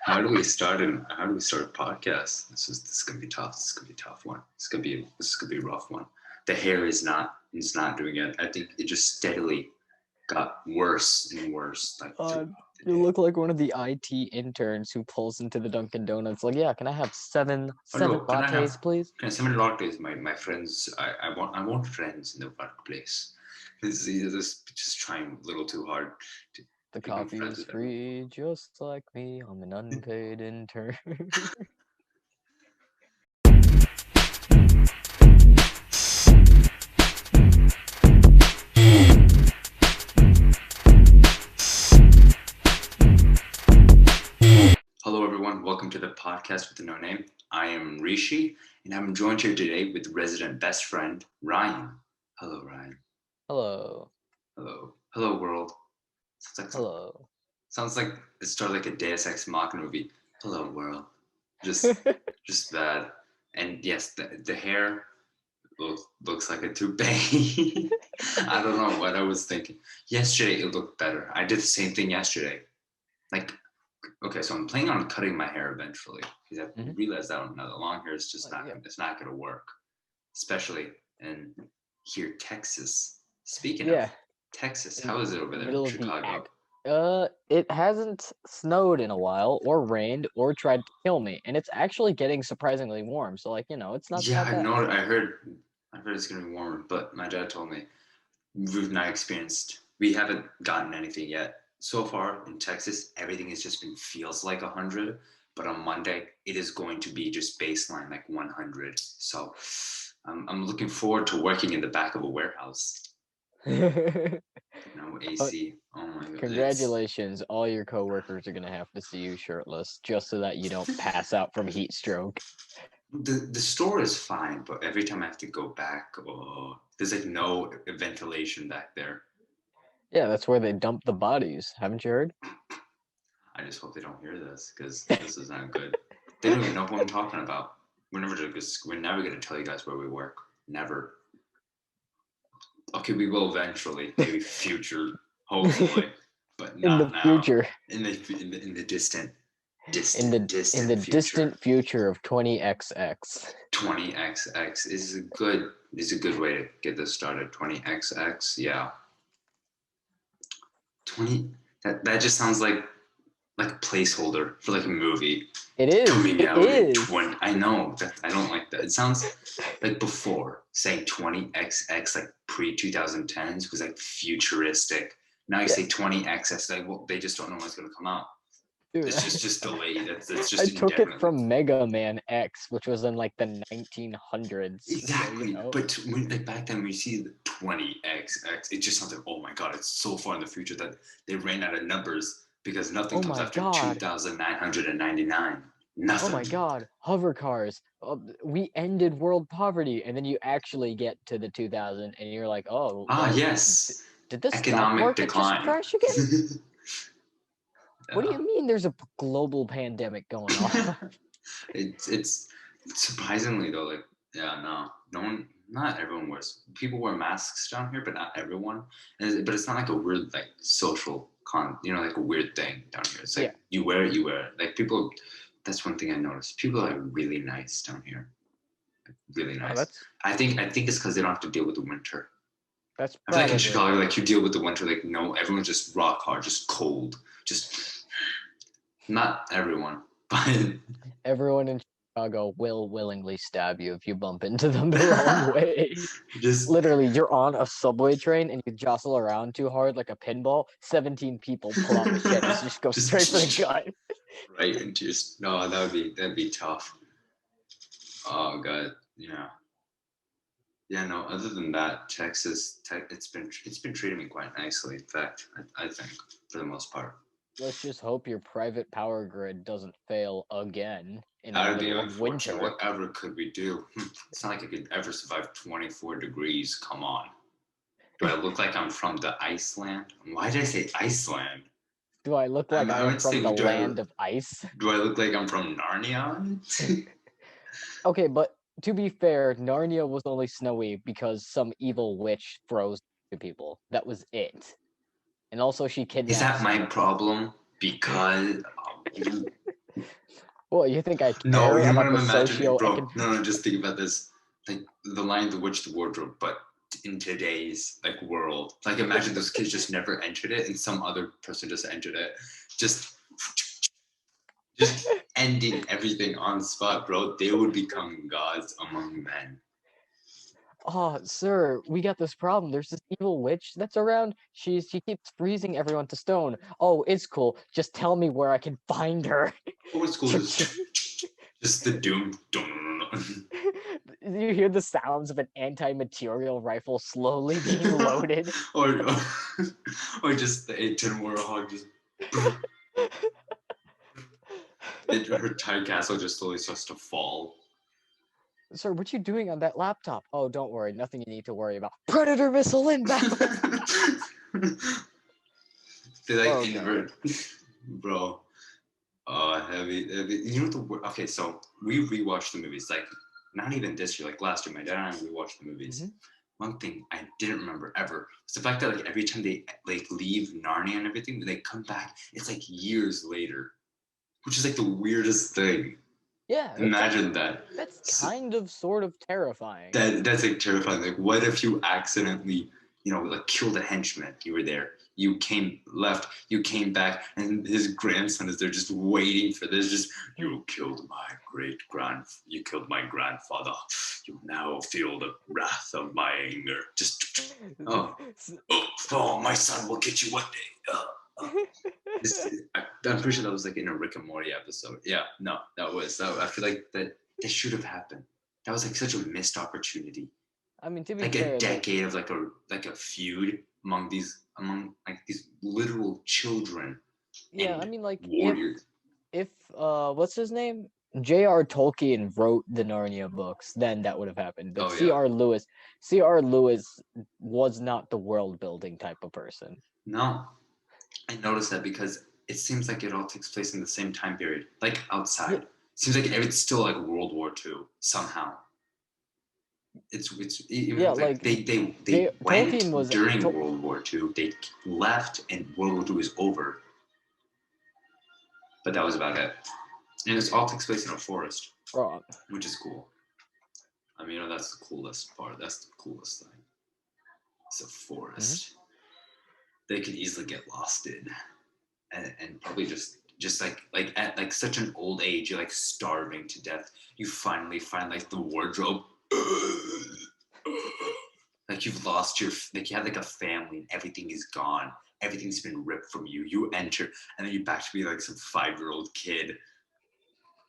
How do we start a podcast? This is gonna be tough. This is gonna be a tough one. This could be a rough one. The hair is not doing it. I think it just steadily got worse and worse. Like You look like one of the IT interns who pulls into the Dunkin' Donuts. Like, yeah, can I have seven Hello, can I lattes, have please? some lattes? My friends. I want friends in the workplace. This is just trying a little too hard to The become coffee friends is with everyone. free, just like me. I'm an unpaid intern. Hello, everyone. Welcome to the podcast with no name. I am Rishi, and I'm joined here today with resident best friend Ryan. Hello, Ryan. Hello. Hello, world. Hello. Sounds like it started like a Deus Ex Machina movie. Hello, world. Just bad. And yes, the hair looks like a toupee. I don't know what I was thinking. Yesterday it looked better. I did the same thing yesterday. Like, okay, so I'm planning on cutting my hair eventually because I realized that the long hair is just it's not going to work, especially in here, Texas. Speaking of Texas, how is it over there in Chicago? It hasn't snowed in a while, or rained, or tried to kill me, and it's actually getting surprisingly warm. So, like, it's not Yeah, that bad. I heard it's gonna be warmer, but my dad told me we haven't gotten anything yet. So far in Texas, everything has just been feels like 100, but on Monday it is going to be just baseline like 100. So I'm looking forward to working in the back of a warehouse. No AC. Oh my god. Congratulations, all your coworkers are gonna have to see you shirtless just so that you don't pass out from heat stroke. The store is fine, but every time I have to go back, there's like no ventilation back there. Yeah, that's where they dump the bodies. Haven't you heard? I just hope they don't hear this because this is not good. They don't even know who I'm talking about. We're never gonna tell you guys where we work. Never. Okay, we will eventually, maybe future, hopefully, but not in the now. Future. In the distant distant future of 20XX. 20XX is a good way to get this started. 20XX, yeah. 20. That just sounds like a placeholder for like a movie. It is coming it out is. in 20. I know that I don't like that. It sounds like before saying 20XX like pre-2010s was like futuristic. Now you say 20XX, like, well, they just don't know when it's gonna come out. Dude, it's just delayed. It's just I took it from Mega Man X, which was in like the 1900s. Exactly, but when, like back then, when you see the 20XX, it just sounds like, oh my god, it's so far in the future that they ran out of numbers because nothing comes after 2,999. Nothing. Oh my god, hover cars. We ended world poverty, and then you actually get to the 2000, and you're like, oh. Yes. Did the stock market just crash again? What do you mean there's a global pandemic going on? It's surprisingly though, like, no one, not everyone wears. People wear masks down here, but not everyone. But it's not like a weird like social like a weird thing down here. It's like you wear it. Like people. That's one thing I noticed. People are really nice down here. Really nice. I think it's because they don't have to deal with the winter. I feel like in Chicago, like you deal with the winter, like no, everyone's just rock hard, just cold, just not everyone, but everyone in Chicago will willingly stab you if you bump into them the wrong way. Just literally, you're on a subway train and you jostle around too hard like a pinball. 17 people pull out machetes, just go straight for the gut. Right, and just no, that'd be tough. Oh god, yeah. Yeah, no. Other than that, Texas, it's been treating me quite nicely. In fact, I think for the most part. Let's just hope your private power grid doesn't fail again in the middle of winter. Whatever could we do? It's not like I could ever survive 24 degrees. Come on. Do I look like I'm from the Iceland? Why did I say Iceland? Do I look like I'm from the land of ice? Do I look like I'm from Narnia? Okay, but to be fair, Narnia was only snowy because some evil witch froze people. That was it. And also she kidnapped. Is that my problem? Because Well, you think I no, care you know what about I'm the imagining, bro? socio-economic? No, just think about this. Like the Lion, the Witch, the Wardrobe, but in today's like world. Like imagine those kids just never entered it, and some other person just entered it, just ending everything on spot, bro. They would become gods among men. Oh, sir, we got this problem. There's this evil witch that's around. She keeps freezing everyone to stone. Oh, it's cool. Just tell me where I can find her. Oh, it's cool. Just the doom. You hear the sounds of an anti-material rifle slowly being loaded. or just the 8-10 Warhawk just her tide castle just slowly starts to fall. Sir, what you doing on that laptop? Oh, don't worry, nothing you need to worry about. Predator missile inbound. They like invert, bro. Heavy. You know the okay. So we rewatched the movies. Like not even this year. Like last year, my dad and I rewatched the movies. Mm-hmm. One thing I didn't remember ever was the fact that like every time they like leave Narnia and everything, they come back. It's like years later, which is like the weirdest thing. Yeah. Imagine that. That's kind of sort of terrifying. That's like terrifying. Like, what if you accidentally, like killed a henchman? You were there. You came left. You came back, and his grandson is there, just waiting for this. Just you killed my You killed my grandfather. You now feel the wrath of my anger. Just my son will get you one day. I'm pretty sure that was like in a Rick and Morty episode. Yeah, no, that was. I feel like that should have happened. That was like such a missed opportunity. I mean, to be like fair, a decade of like a feud among these literal children. Yeah, I mean, like warriors. If what's his name? J.R. Tolkien wrote the Narnia books, then that would have happened. But C.R. Lewis was not the world building type of person. No. I noticed that because it seems like it all takes place in the same time period, like outside. Yeah. Seems like it's still like World War II somehow. It's like they went during World War II. They left and World War II is over. But that was about it. And it all takes place in a forest, which is cool. I mean, that's the coolest part. That's the coolest thing. It's a forest. Mm-hmm. They could easily get lost in, and probably just like at like such an old age, you're like starving to death. You finally find like the wardrobe. Like you've lost you have like a family and everything is gone. Everything's been ripped from you. You enter and then you're back to be like some 5-year-old kid.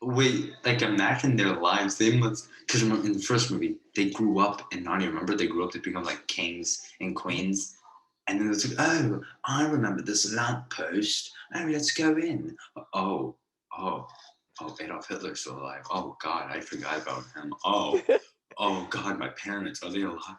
Wait, like imagine their lives. They must, because remember in the first movie, they grew up in Narnia. Remember, they grew up to become like kings and queens. And then it's like, oh, I remember this lamppost. Oh, let's go in. Oh, Adolf Hitler's still alive. Oh God, I forgot about him. Oh God, my parents, are they alive?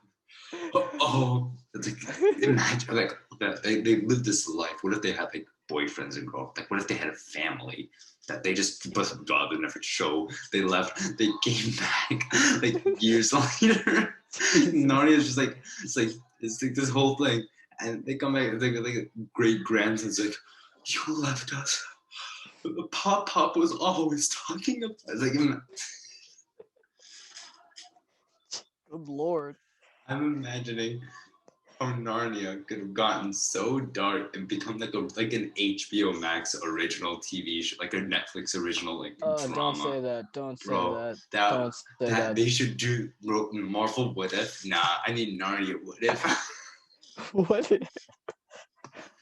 It's like imagine like that they lived this life. What if they had like boyfriends and girlfriends? Like what if they had a family that they just wasn't bothered enough to show? They left, they came back like years later. Narnia is just like it's like this whole thing, and they come back like great grandson's like, you left us. Pop was always talking about. It's like, good Lord. I'm imagining how Narnia could have gotten so dark and become like an HBO Max original TV show, like a Netflix original drama. Don't say that. Don't say that. Don't say that. They should do Marvel What If. Nah, I need Narnia What If.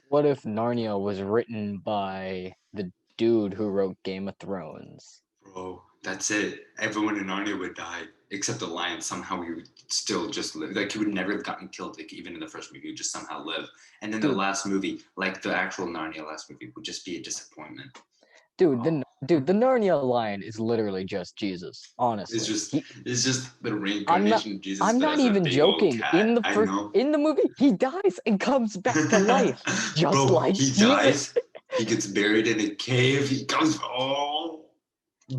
What if Narnia was written by the dude who wrote Game of Thrones? Bro, that's it. Everyone in Narnia would die. Except the lion, somehow he would still just live. Like he would never have gotten killed. Like even in the first movie, he would just somehow live. And then the last movie, like the actual Narnia last movie, would just be a disappointment. Dude, the Narnia lion is literally just Jesus. Honestly, it's just the reincarnation of Jesus. I'm not even joking. In the movie, he dies and comes back to life, just like he Jesus. Dies. He gets buried in a cave. He comes.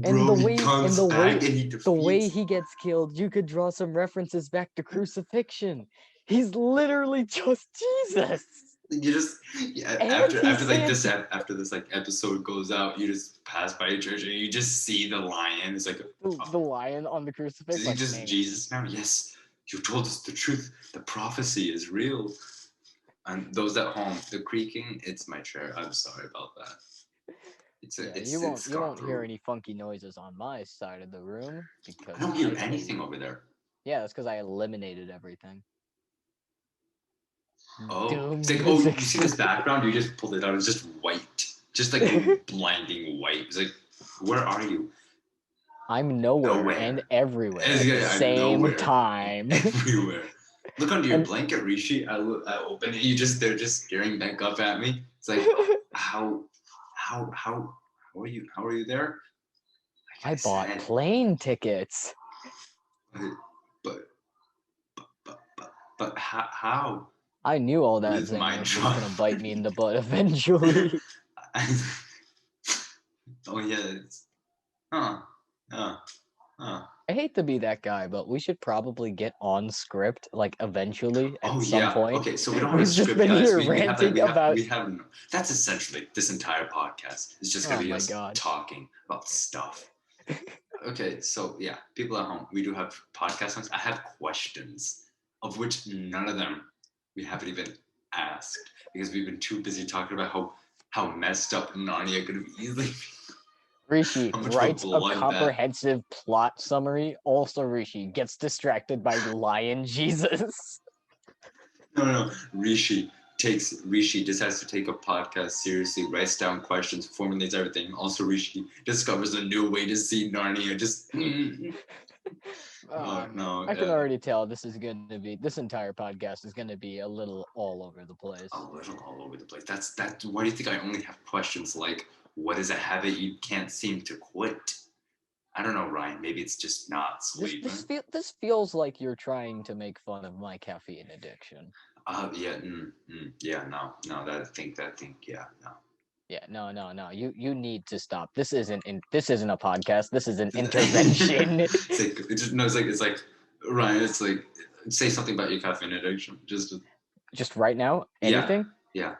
And the way he gets killed, you could draw some references back to crucifixion. He's literally just Jesus. You just after this like episode goes out, you just pass by a church and you just see the lion. It's like the lion on the crucifix. Like, just Jesus now? Yes, you told us the truth. The prophecy is real. And those at home, the creaking, it's my chair. I'm sorry about that. You won't hear any funky noises on my side of the room because I don't hear anything over there. Yeah, that's because I eliminated everything. Oh, it's like, oh, you see this background? You just pulled it out. It's just white, just like blinding white. It's like, where are you? I'm nowhere and everywhere at the same time. Everywhere. Look under your blanket, Rishi. I open it. They're just staring back up at me. It's like, how are you? How are you there? I bought plane tickets. But how? I knew all that Xanax was gonna bite me in the butt eventually. Oh yeah. I hate to be that guy, but we should probably get on script, like eventually at some point. Okay, so we don't have a script, guys. We have that's essentially this entire podcast. It's just gonna be us talking about stuff. Okay, so yeah, people at home, we do have podcast. I have questions, of which none of them we haven't even asked because we've been too busy talking about how messed up Narnia could have easily been. Rishi writes a comprehensive plot summary. Also, Rishi gets distracted by Lion Jesus. No. Rishi decides to take a podcast seriously, writes down questions, formulates everything. Also, Rishi discovers a new way to see Narnia. Just no. I can already tell this entire podcast is gonna be a little all over the place. A little all over the place. That's why do you think I only have questions like, what is a habit you can't seem to quit? I don't know, Ryan. Maybe it's just not sleeping. This feels like you're trying to make fun of my caffeine addiction. Yeah. Yeah. No. I think. Yeah. No. Yeah. No. You need to stop. This isn't a podcast. This is an intervention. It's like Ryan. It's like, say something about your caffeine addiction. Just right now. Anything? Yeah.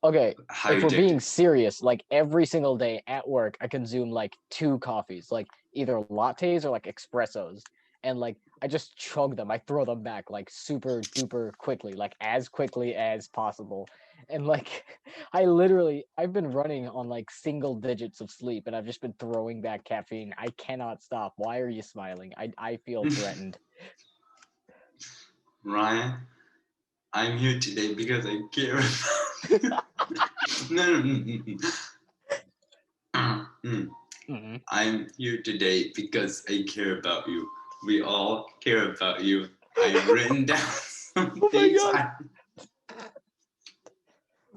Okay, if we're being serious, like every single day at work, I consume like 2 coffees, like either lattes or like espressos. And like, I just chug them. I throw them back like super duper quickly, like as quickly as possible. And like, I've been running on like single digits of sleep and I've just been throwing back caffeine. I cannot stop. Why are you smiling? I feel threatened. Ryan, I'm here today because I care about No. Mm-hmm. I'm here today because I care about you. We all care about you. I've written down some things.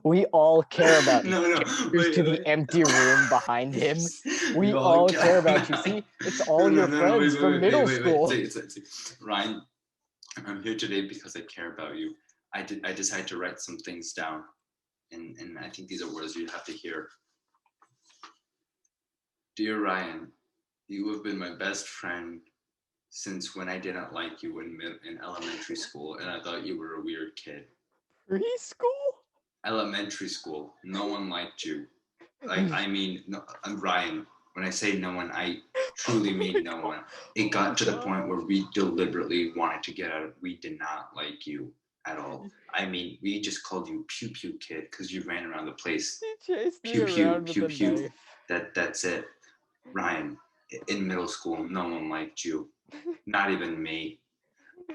We all care about you. Wait, to the empty room behind him. We all care about you. See, it's all your friends from middle school. Ryan, I'm here today because I care about you. I decided to write some things down. And I think these are words you have to hear. Dear Ryan, you have been my best friend since when I didn't like you in elementary school and I thought you were a weird kid. Preschool? Elementary school. No one liked you. Like, I mean, no, I'm Ryan. When I say no one, I truly mean no one. It got to the point where we deliberately wanted to get out. We did not like you at all. I mean, we just called you Pew Pew Kid because you ran around the place. Pew Pew. That's it. Ryan, in middle school, no one liked you. Not even me.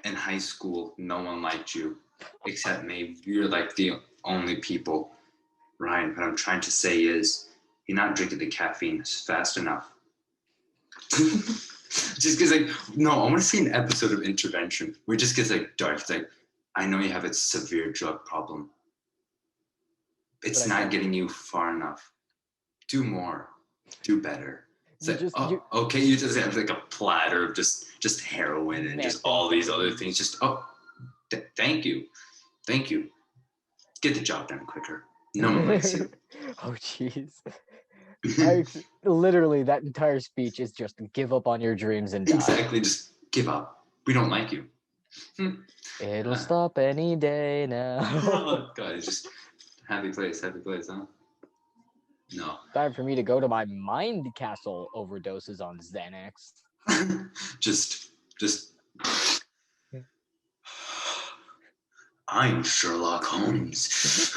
In high school, no one liked you except me. You're like the only people. Ryan, what I'm trying to say is you're not drinking the caffeine fast enough. Just because, like, no, I want to see an episode of Intervention where it just gets like dark. It's like, I know you have a severe drug problem. It's not getting you far enough. Do more. Do better. Okay, you just have like a platter of just heroin and just all these other things. Just thank you. Get the job done quicker. No one likes you. Oh jeez. Literally, that entire speech is just give up on your dreams and die. Exactly, just give up. We don't like you. It'll stop any day now. Oh God, just Happy place, huh? No. Time for me to go to my mind castle overdoses on Xanax. just. I'm Sherlock Holmes.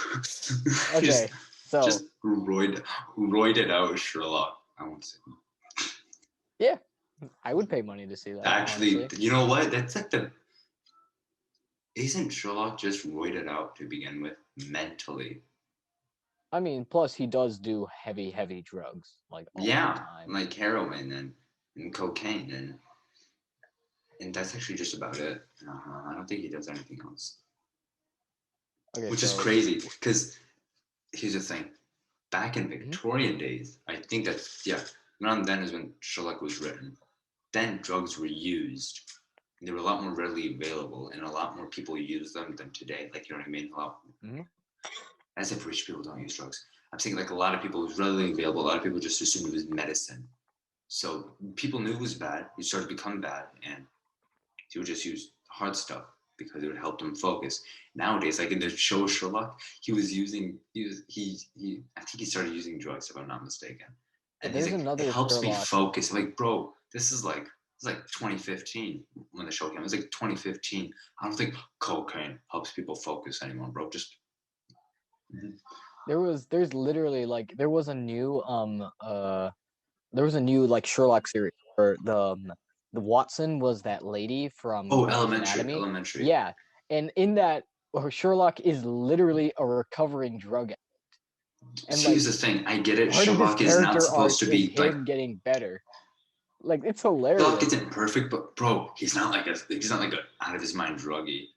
Okay, so just roided out Sherlock. I won't say. Yeah, I would pay money to see that. Actually, honestly. you know what? That's like the. Isn't Sherlock just roided out to begin with mentally? I mean, plus he does do heavy drugs like all the time. Like heroin and cocaine and that's actually just about it. I don't think he does anything else. Okay, which is crazy because here's the thing. Back in Victorian days, I think that around then is when Sherlock was written. Then drugs were used. They were a lot more readily available, and a lot more people use them than today. Like, you know what I mean? A lot. As if rich people don't use drugs. I'm saying like a lot of people, it was readily available. A lot of people just assumed it was medicine. So people knew it was bad. It started to become bad, and he would just use hard stuff because it would help them focus. Nowadays, like in the show Sherlock, he I think he started using drugs if I'm not mistaken. And there's like, another it helps Sherlock. me focus. I'm like, bro, this is like 2015 when the show came. It was like 2015. I don't think cocaine helps people focus anymore, bro. Just there's literally like there was a new like Sherlock series where the Watson was that lady from Elementary. Yeah, and in that Sherlock is literally a recovering drug addict. And here's the thing, I get it. Sherlock is not supposed to be him getting better. Like, it's hilarious. Sherlock isn't perfect, but bro, he's not like a out of his mind druggie.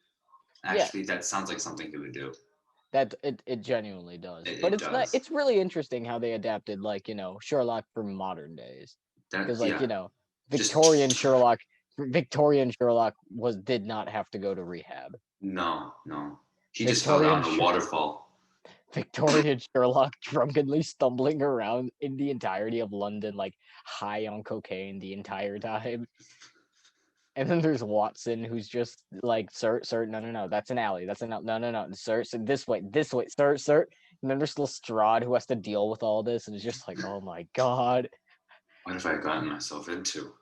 Actually, that sounds like something he would do. That it genuinely does. But it's not. It's really interesting how they adapted, like, Sherlock for modern days. Because, like, Victorian Sherlock did not have to go to rehab. No. He just fell down a waterfall. Victorian Sherlock drunkenly stumbling around in the entirety of London, like high on cocaine the entire time. And then there's Watson, who's just like, sir, no, that's an alley. That's no, sir, this way, sir. And then there's Lestrade, who has to deal with all this, and it's just like, oh my god. What have I gotten myself into?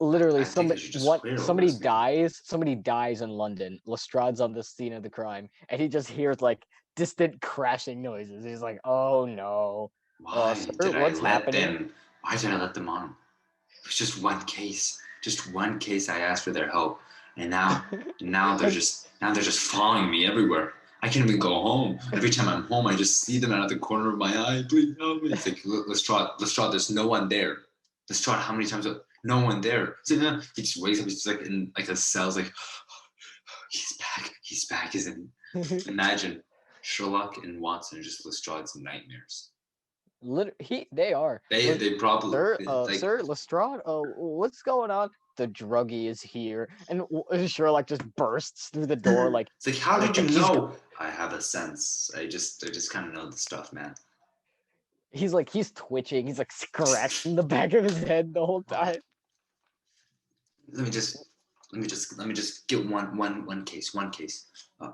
Literally, somebody dies in London. Lestrade's on the scene of the crime, and he just hears like distant crashing noises. He's like, oh no. Why did I let them on? It was just one case. Just one case I asked for their help. And now they're just following me everywhere. I can't even go home. Every time I'm home, I just see them out of the corner of my eye. Please help me. It's like, Lestrade, there's no one there. Lestrade, how many times? No one there. So, he just wakes up. He's just like in like a cell. Like, he's back. He's in. Imagine Sherlock and Watson are just Lestrade's nightmares. They are. They probably. Sir Lestrade. What's going on? The druggie is here, and Sherlock just bursts through the door like. It's like, how did you know? I have a sense. I just kind of know the stuff, man. He's twitching. He's like scratching the back of his head the whole time. Let me just get one case.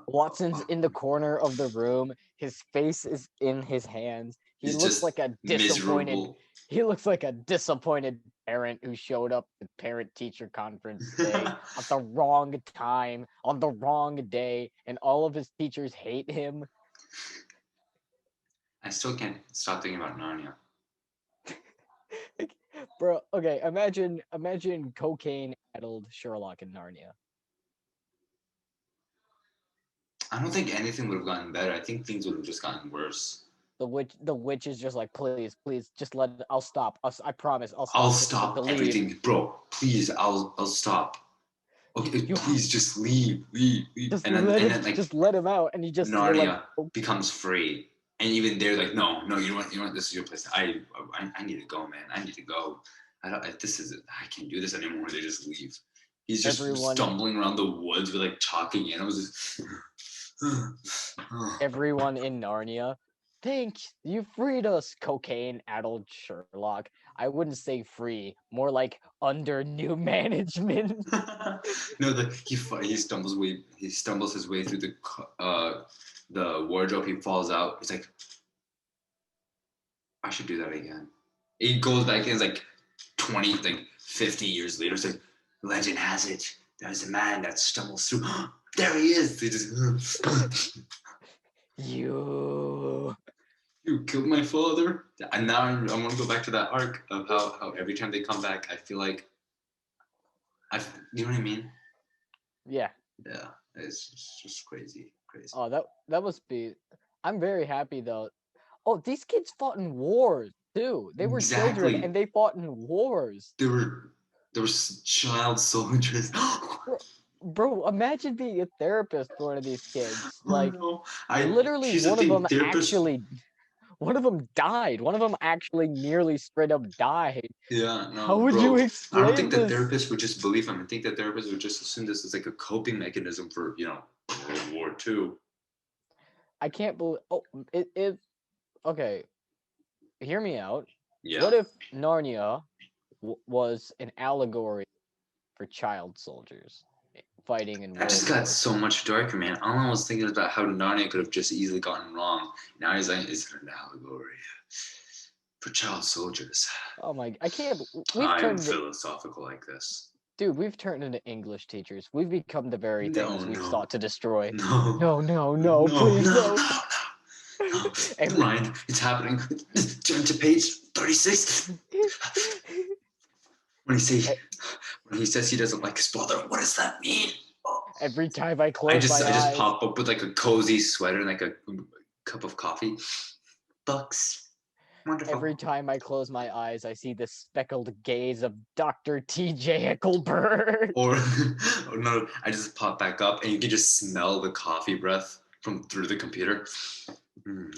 Watson's in the corner of the room. His face is in his hands. He looks like a disappointed. Miserable. He looks like a disappointed parent who showed up at parent-teacher conference day at the wrong time on the wrong day, and all of his teachers hate him. I still can't stop thinking about Narnia. Bro, okay, imagine cocaine-addled Sherlock in Narnia. I don't think anything would have gotten better. I think things would have just gotten worse. The witch is just like, please, just let it. I'll stop. I promise. I'll stop everything, bro. Please, I'll stop. Okay, please just leave. Just let him out, and he just Narnia becomes free. And even they're like, no, you know what? This is your place. I need to go, man. I need to go. I can't do this anymore. They just leave. He's just stumbling around the woods with like talking animals. Everyone in Narnia, thank you freed us, cocaine-addled Sherlock. I wouldn't say free, more like under new management. No, he stumbles his way through the wardrobe. He falls out. He's like, I should do that again. He goes back in, it's like 20, like 50 years later. It's like, legend has it, there's a man that stumbles through. There he is. They just, You killed my father. And now I want to go back to that arc of how every time they come back, I feel like, you know what I mean? Yeah. Yeah, it's just crazy. Oh, that must be. I'm very happy though. Oh, these kids fought in wars too. They were children and they fought in wars. There were child soldiers. Bro, imagine being a therapist for one of these kids. Like, no, literally, one of them died. One of them actually nearly straight up died. Yeah, no. How would you explain I don't think this? the therapist would just believe him. I think the therapist would just assume this is like a coping mechanism for World War II. I can't believe. Oh, it. Okay, hear me out. Yeah. What if Narnia was an allegory for child soldiers fighting in That just got so much darker, man. All I was thinking about how Narnia could have just easily gotten wrong. Now he's like, is it an allegory for child soldiers? Oh my! I can't. I'm philosophical like this. Dude, we've turned into English teachers. We've become the very things we've sought to destroy. No, please no. Ryan, it's happening. Turn to page 36. When he says he doesn't like his father, what does that mean? Every time I close my eyes, I just pop up with like a cozy sweater and like a cup of coffee. Books. Wonderful. Every time I close my eyes, I see the speckled gaze of Dr. T.J. Eichelberg. Or no, I just pop back up and you can just smell the coffee breath from through the computer.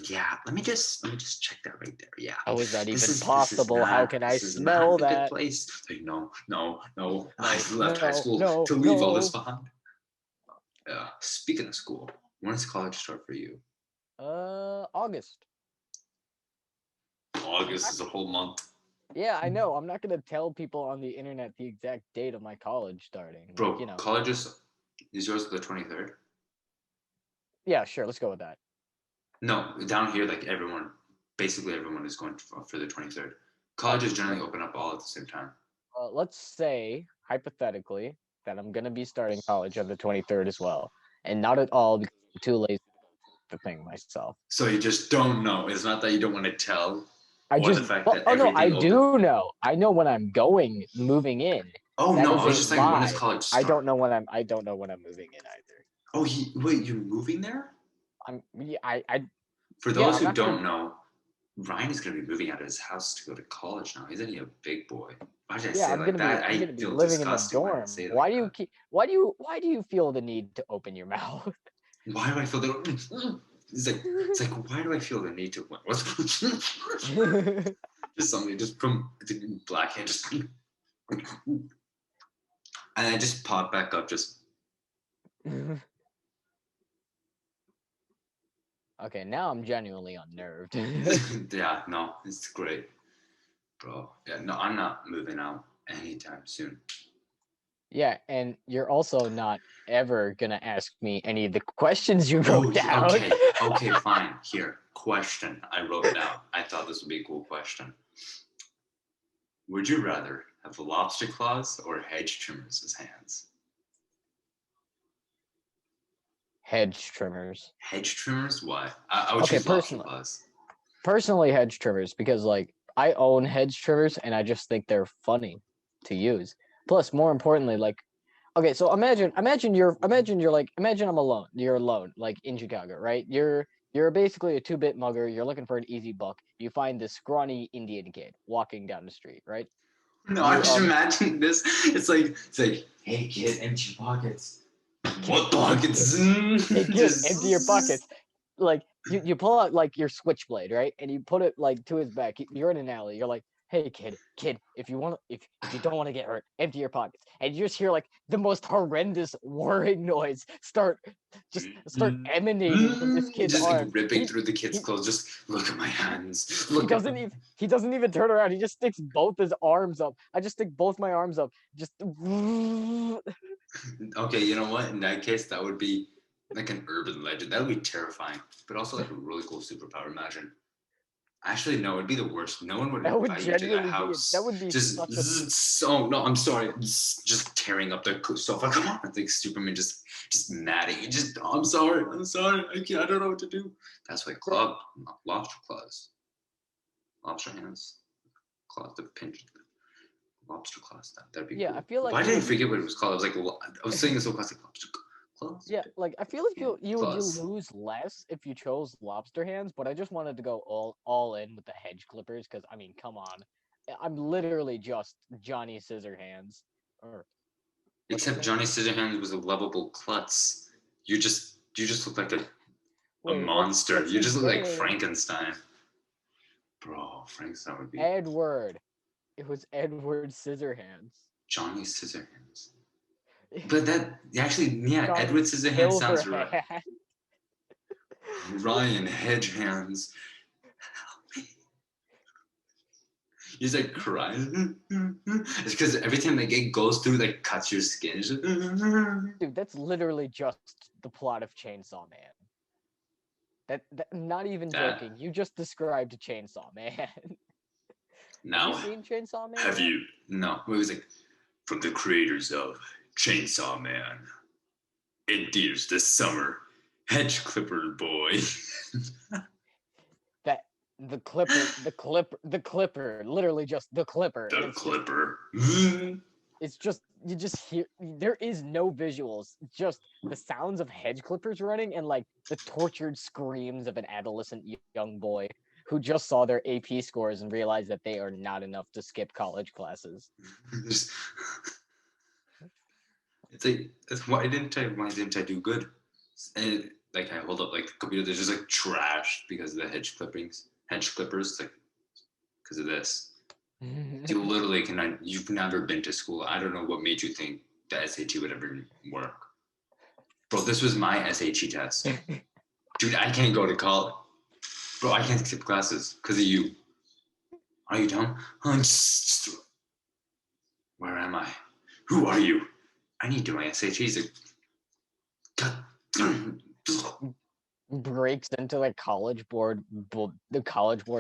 Yeah, let me just check that right there. Yeah. How is that even possible? How can I smell that? Place. Like, no. I left high school to leave all this behind. Speaking of school, when does college start for you? August. August is a whole month. Yeah, I know. I'm not gonna tell people on the internet the exact date of my college starting. Bro, college is yours the 23rd? Yeah, sure. Let's go with that. No, down here, like basically everyone is going for the 23rd. Colleges generally open up all at the same time. Let's say, hypothetically, that I'm going to be starting college on the 23rd as well. And not at all because I'm too lazy to thing myself. So you just don't know. It's not that you don't want to tell. I do know. I know when I'm moving in. Oh no, I was just saying, when is college start? I don't know when I'm moving in either. Oh, wait, you're moving there? For those who don't know, Ryan is going to be moving out of his house to go to college now. Isn't he a big boy? Why did I say like that? I'm gonna be living in the dorm. Why do you feel the need to open your mouth? Why do I feel the it's like why do I feel the need to just something just from the black hand just and I just pop back up just Okay, now I'm genuinely unnerved. Yeah, no, it's great. Bro. Yeah, no, I'm not moving out anytime soon. Yeah, and you're also not ever gonna ask me any of the questions you wrote down. Okay, fine. Here, question I wrote down. I thought this would be a cool question. Would you rather have lobster claws or hedge trimmers as hands? Hedge trimmers. Hedge trimmers? Why? I would choose lobster claws. Personally, hedge trimmers, because like I own hedge trimmers and I just think they're funny to use. Plus, more importantly, like, okay, so imagine I'm alone. You're alone, like in Chicago, right? You're basically a 2-bit mugger. You're looking for an easy buck. You find this scrawny Indian kid walking down the street, right? No, I'm just imagining this. It's like, hey kid, empty your pockets. What pockets? Hey kid, empty your pockets. Like you pull out like your switchblade, right? And you put it like to his back. You're in an alley. You're like, hey kid, if you don't want to get hurt, empty your pockets. And you just hear like the most horrendous whirring noise start emanating from this kid's arm. Just ripping through the kid's clothes. Just look at my hands. He doesn't even turn around. He just sticks both his arms up. I just stick both my arms up. Just okay, you know what? In that case, that would be Like an urban legend. That would be terrifying, but also like a really cool superpower. Imagine. Actually, no, it'd be the worst. No one would That would invite you to that genuinely be. That house. would be Just such a. so no, I'm sorry. Just tearing up the sofa. Come on, it's like Superman just mad at you. Just I'm sorry. I can't. I don't know what to do. That's why lobster claws, lobster hands, claws to pinch. Lobster claws. That'd be cool. I feel like Why it did I would. forget what it was called? I was like, I was saying this so classic lobster claws. Yeah, like I feel like you claws. lose less if you chose lobster hands, but I just wanted to go all in with the hedge clippers because I mean, come on, I'm literally just Johnny Scissorhands. Or Except Johnny Scissorhands was a lovable klutz. You just look like a wait, monster. what's You his just look like name? Frankenstein. Bro, Frankenstein would be Edward. It was Edward Scissorhands. Johnny Scissorhands. But that actually, yeah, Johnny Edward Scissorhands sounds right. Silverhand. Ryan Hedgehands. He's like crying. It's because every time like it goes through, like cuts your skin. It's like, Dude, that's literally just the plot of Chainsaw Man. That not even joking. You just described Chainsaw Man. Now, have you seen Chainsaw Man? Have you? No. It was like from the creators of Chainsaw Man. In theaters this summer. Hedge Clipper Boy. The Clipper, literally just the Clipper. The Clipper. It's just you just hear. There is no visuals, just the sounds of hedge clippers running and like the tortured screams of an adolescent young boy who just saw their AP scores and realized that they are not enough to skip college classes. It's like why didn't I do good? And like I hold up like the computer, there's just like trash because of the hedge clippers, like because of this. You literally cannot. You've never been to school. I don't know what made you think the SAT would ever work, bro. This was my SAT test, dude. I can't go to college, bro. I can't skip classes because of you. Are you dumb? Where am I? Who are you? I need to do my SATs. Breaks into the college board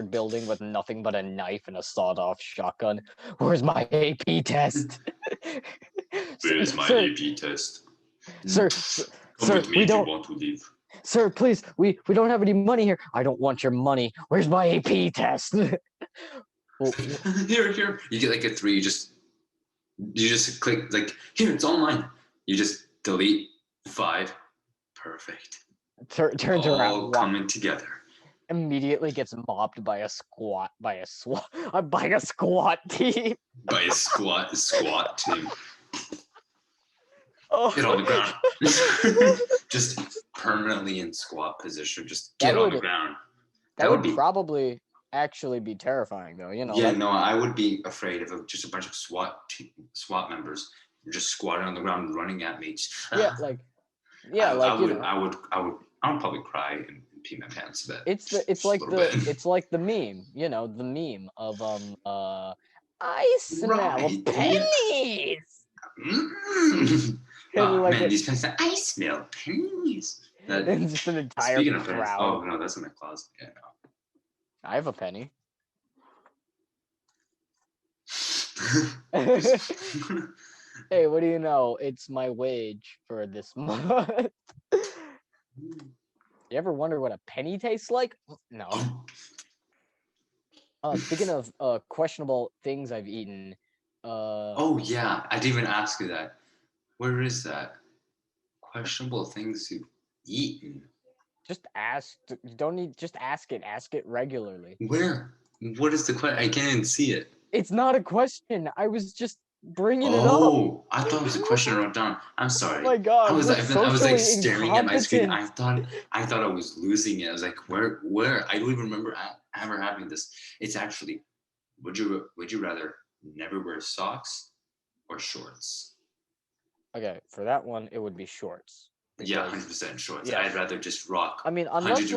building with nothing but a knife and a sawed-off shotgun. Where's my AP test? Where's my AP test? Sir, Come with me if you want to leave. Sir, please, we don't have any money here. I don't want your money. Where's my AP test? Here. You get like a 3. You just click like here. It's online. You just delete 5. Perfect. Turns all around. Coming together. Immediately gets mobbed by a SWAT team. By a squat team. Get on the ground. Just permanently in squat position. Just get on the ground. That would probably actually be terrifying, though. You know. Yeah, no, I would be afraid of just a bunch of SWAT members just squatting on the ground, running at me. I would probably cry and pee my pants a bit. It's like the meme, you know, the meme of I smell pennies. Man, these pennies. I smell pennies. It's just an entire Speaking of crowd. Pennies, oh no, that's in my closet. Yeah, no. I have a penny. Hey, what do you know? It's my wage for this month. You ever wonder what a penny tastes like? No. Speaking of questionable things I've eaten. Oh yeah, I didn't even ask you that. Where is that? Questionable things you've eaten. Just ask. You don't need. Just ask it. Ask it regularly. Where? What is the question? I can't even see it. It's not a question. I was just bringing it up. Oh, I thought it was a question I wrote down. I'm sorry. Oh my god! I was like staring at my screen. I thought I was losing it. I was like, where? I don't even remember ever having this. It's actually, would you rather never wear socks or shorts? Okay, for that one, it would be shorts. Yeah, 100% shorts. Yes. I'd rather just rock. I mean, unless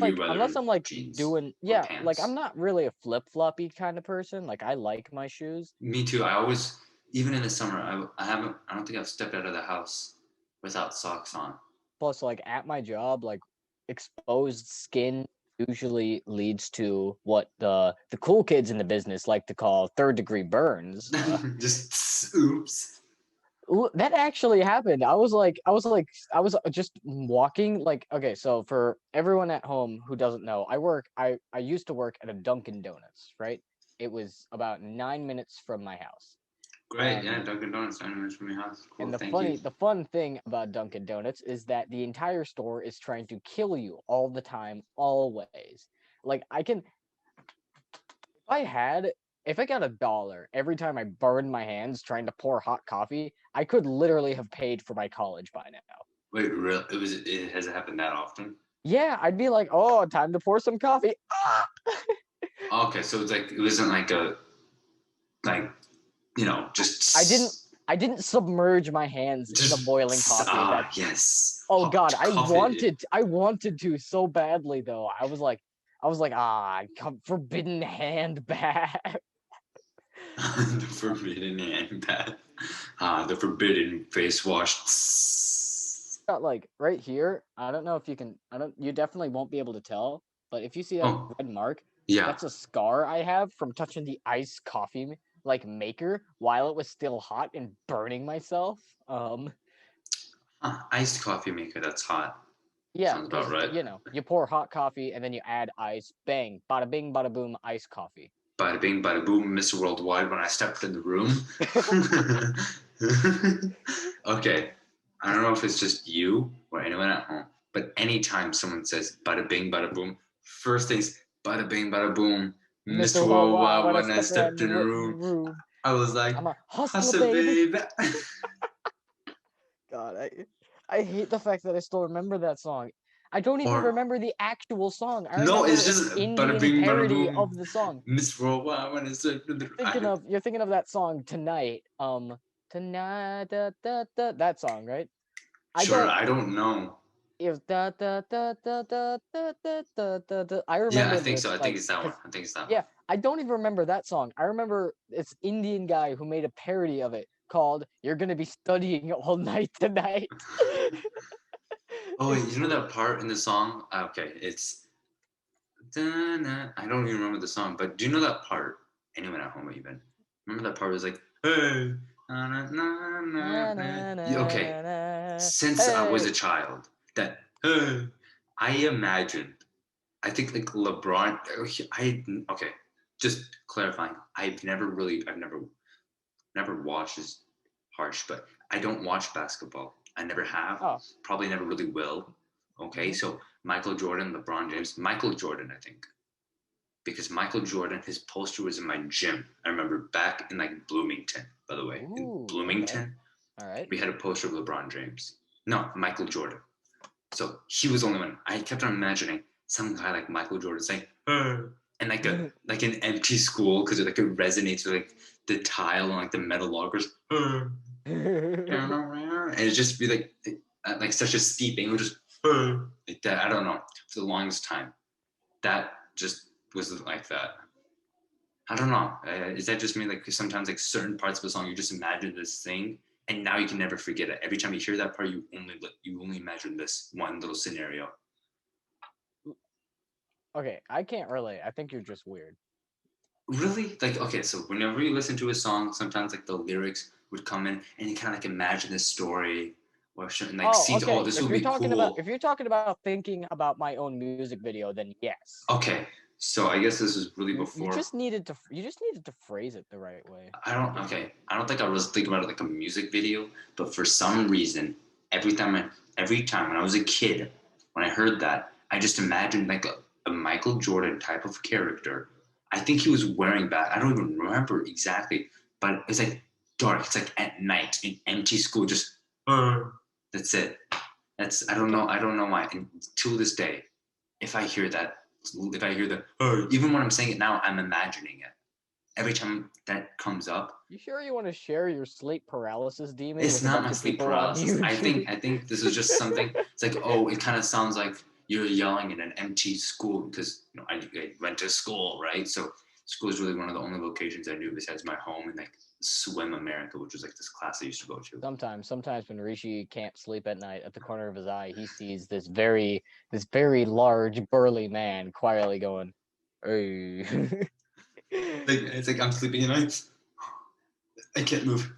I'm like doing, like I'm not really a flip-floppy kind of person. Like I like my shoes. Me too. I always, even in the summer, I don't think I've stepped out of the house without socks on. Plus, like at my job, like exposed skin usually leads to what the cool kids in the business like to call third-degree burns. Just oops. That actually happened. I was just walking. Like, okay, so for everyone at home who doesn't know, I used to work at a Dunkin' Donuts, right? It was about 9 minutes from my house. Great, yeah, Dunkin' Donuts, 9 minutes from your house. Cool, And thank you. the fun thing about Dunkin' Donuts is that the entire store is trying to kill you all the time, always. Like if I got $1 every time I burned my hands trying to pour hot coffee, I could literally have paid for my college by now. Wait, real? It has happened that often? Yeah, I'd be like, oh, time to pour some coffee. Ah! Okay, so it's like it wasn't like just I didn't submerge my hands in the boiling coffee. Yes. Oh Hot God, coffee. I wanted to so badly though. I was like, forbidden hand bath. The forbidden hand bath. The forbidden face wash. Got like right here. I don't know if you can. You definitely won't be able to tell. But if you see that red mark, Yeah. that's a scar I have from touching the iced coffee maker while it was still hot and burning myself. Iced coffee maker. That's hot. Yeah, Sounds about right. you pour hot coffee and then you add ice. Bang, bada bing, bada boom, iced coffee. Bada bing, bada boom, Mr. Worldwide when I stepped in the room. Okay. I don't know if it's just you or anyone at home, but anytime someone says bada bing, bada boom, first thing's bada bing, bada boom, Mr. Worldwide when I stepped in the room. I was like, I'm a hustler, baby. God, I hate the fact that I still remember that song. I don't even remember the actual song. No, it's just Indian bing, parody of the song. Miss Worldwide when I stepped in the room. You're thinking of that song Tonight. Tonight, that song, right? I don't know. It was I remember. Yeah, I think so. I think it's that one. Yeah, I don't even remember that song. I remember this Indian guy who made a parody of it called "You're Gonna Be Studying All Night Tonight." Oh, wait, you know that part in the song? Okay, it's. I don't even remember the song, but do you know that part? Anyone at home even? Remember that part was like, hey. Okay, since I was a child, that I imagined. I think like LeBron. Okay, just clarifying. I've never watched is harsh, but I don't watch basketball. I never have. Oh. Probably never really will. Okay, so Michael Jordan, LeBron James, Michael Jordan, I think. Because Michael Jordan, his poster was in my gym. I remember back in like Bloomington, by the way. In Bloomington, okay. All right. We had a poster of LeBron James. No, Michael Jordan. So he was the only one. I kept on imagining some guy like Michael Jordan saying, and like an empty school because it resonates with like the tile and like the metal lockers. And it'd just be like such a steep angle, just like that. I don't know. For the longest time, that just was like that. I don't know. Is that just me? Like sometimes like certain parts of a song, you just imagine this thing, and now you can never forget it. Every time you hear that part, you only imagine this one little scenario. Okay, I can't relate. I think you're just weird. Really? Like, okay, so whenever you listen to a song, sometimes like the lyrics would come in and you kind of like imagine this story or like see, okay. This would be cool. If you're talking about thinking about my own music video, then yes. Okay, so I guess this is really before. You just needed to phrase it the right way. I don't think I was thinking about it like a music video, but for some reason, every time when I was a kid, when I heard that, I just imagined like a Michael Jordan type of character. I think he was wearing that. I don't even remember exactly, but it's like dark. It's like at night in empty school. Just that's it. I don't know why. And to this day, if I hear the even when I'm saying it now, I'm imagining it. Every time that comes up. You sure you want to share your sleep paralysis demon? It's not my sleep paralysis. I think this is just something. It's like, oh, it kind of sounds like you're yelling in an empty school because I went to school, right? So school is really one of the only locations I knew besides my home and like Swim America, which was like this class I used to go to. Sometimes when Rishi can't sleep at night, at the corner of his eye, he sees this very large, burly man quietly going, "Hey." It's like I'm sleeping at night. I can't move.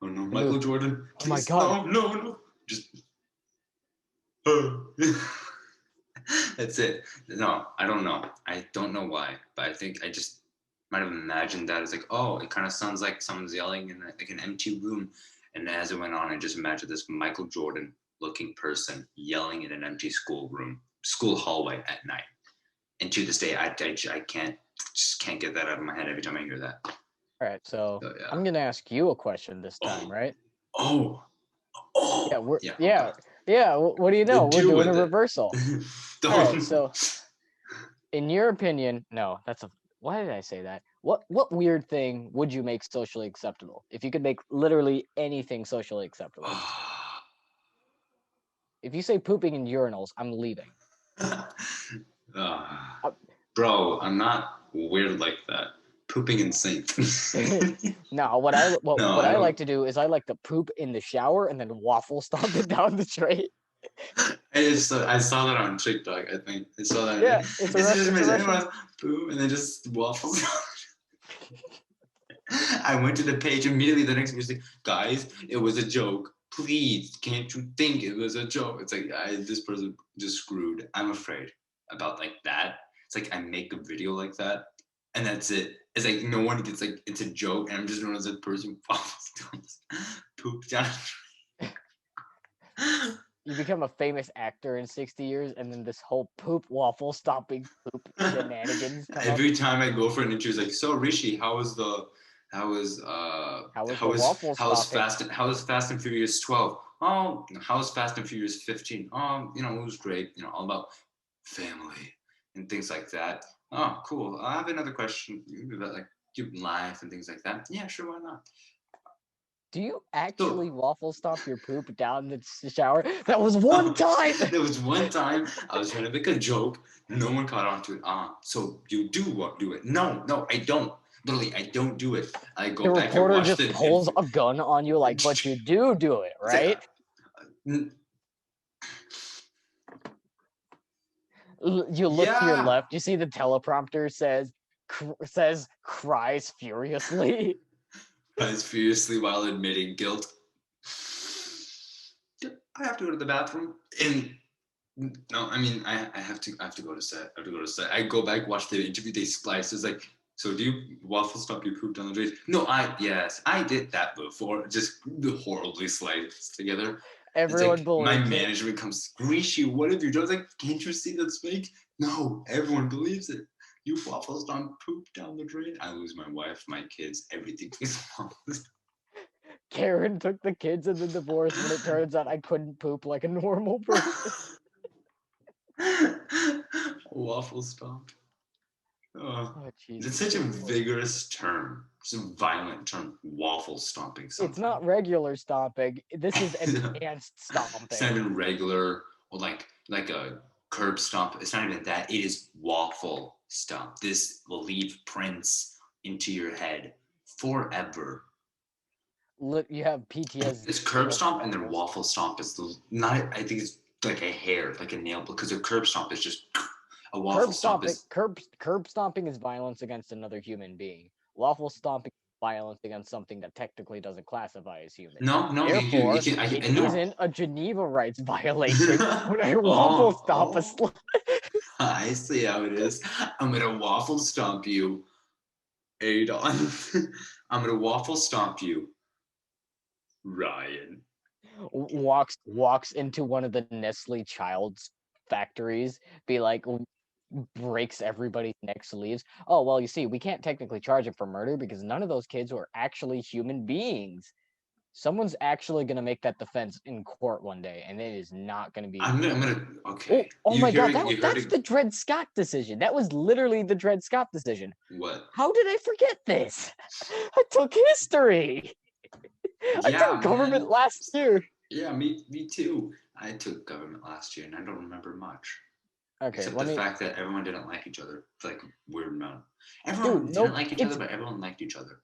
Oh no, Michael Jordan. Please, oh my God. No. Just. That's it. No, I don't know. I don't know why, but I think I just might have imagined that. It's like, oh, it kind of sounds like someone's yelling in like an empty room. And as it went on, I just imagined this Michael Jordan looking person yelling in an empty school hallway at night. And to this day, I can't get that out of my head every time I hear that. All right, so yeah. I'm gonna ask you a question this time, right? Oh. Yeah. What do you know? We're doing a reversal. All right, so in your opinion, why did I say that? What weird thing would you make socially acceptable if you could make literally anything socially acceptable? If you say pooping in urinals, I'm leaving. Bro, I'm not weird like that. Pooping in sinks. No, what I like to do is I like to poop in the shower and then waffle stomp it down the drain. I saw that on TikTok. I think I saw that. Yeah, it's just poop and then just waffles. I went to the page immediately. The next music, guys, it was a joke. Please, can't you think it was a joke? It's like this person just screwed. I'm afraid about like that. It's like I make a video like that, and that's it. It's like no one gets like it's a joke, and I'm just known as a person poop down. You become a famous actor in 60 years, and then this whole poop waffle stomping poop shenanigans come Every time I go for an interview, it's like, so Rishi, how was Fast and Furious 12? Oh, how was Fast and Furious 15? Oh, it was great. All about family and things like that. Oh, cool. I have another question about like your life and things like that. Yeah, sure, why not? Do you actually waffle stomp your poop down the shower? That was one time. There was one time I was trying to make a joke. No one caught on to it. So you do it? No, I don't. Literally, I don't do it. I go back and watch the reporter just pulls a gun on you, like, but you do it, right? You look to your left. You see the teleprompter says cries furiously. Cries furiously while admitting guilt. I have to go to the bathroom. And no, I mean I have to go to set. I go back, watch the interview. They splice. It's like, so do you waffle stop your poop down the drain? No, yes, I did that before. Just horribly sliced together. Everyone believes my management comes, Rishi, what have you done? I was like, can't you see that's fake? No, everyone believes it. You waffle stomp poop down the drain. I lose my wife, my kids, everything. Karen took the kids in the divorce when it turns out I couldn't poop like a normal person. Waffle stomp. It's such a vigorous term. It's a violent term. Waffle stomping. It's not regular stomping. This is advanced stomping. It's not even regular or like a curb stomp. It's not even that. It is waffle stomp. This will leave prints into your head forever. Look, you have PTSD. It's curb stomp and then waffle stomp is not. I think it's like a hair, like a nail, because a curb stomp is just a waffle stomp. Curb stomping is violence against another human being. Waffle stomping is violence against something that technically doesn't classify as human. No. Therefore, it isn't a Geneva rights violation when I waffle stomp a slut. I see how it is. I'm gonna waffle stomp you, Adon. I'm gonna waffle stomp you, Ryan. Walks into one of the Nestle Child's factories, be like, breaks everybody's necks, leaves. Oh, well, you see, we can't technically charge him for murder because none of those kids were actually human beings. Someone's actually going to make that defense in court one day, and it is not going to be... okay. Oh my God, that's the Dred Scott decision. That was literally the Dred Scott decision. What? How did I forget this? I took history. I took government last year. Yeah, me too. I took government last year, and I don't remember much. Okay, Except the fact that everyone didn't like each other for like a weird amount. Everyone didn't like each other, but everyone liked each other.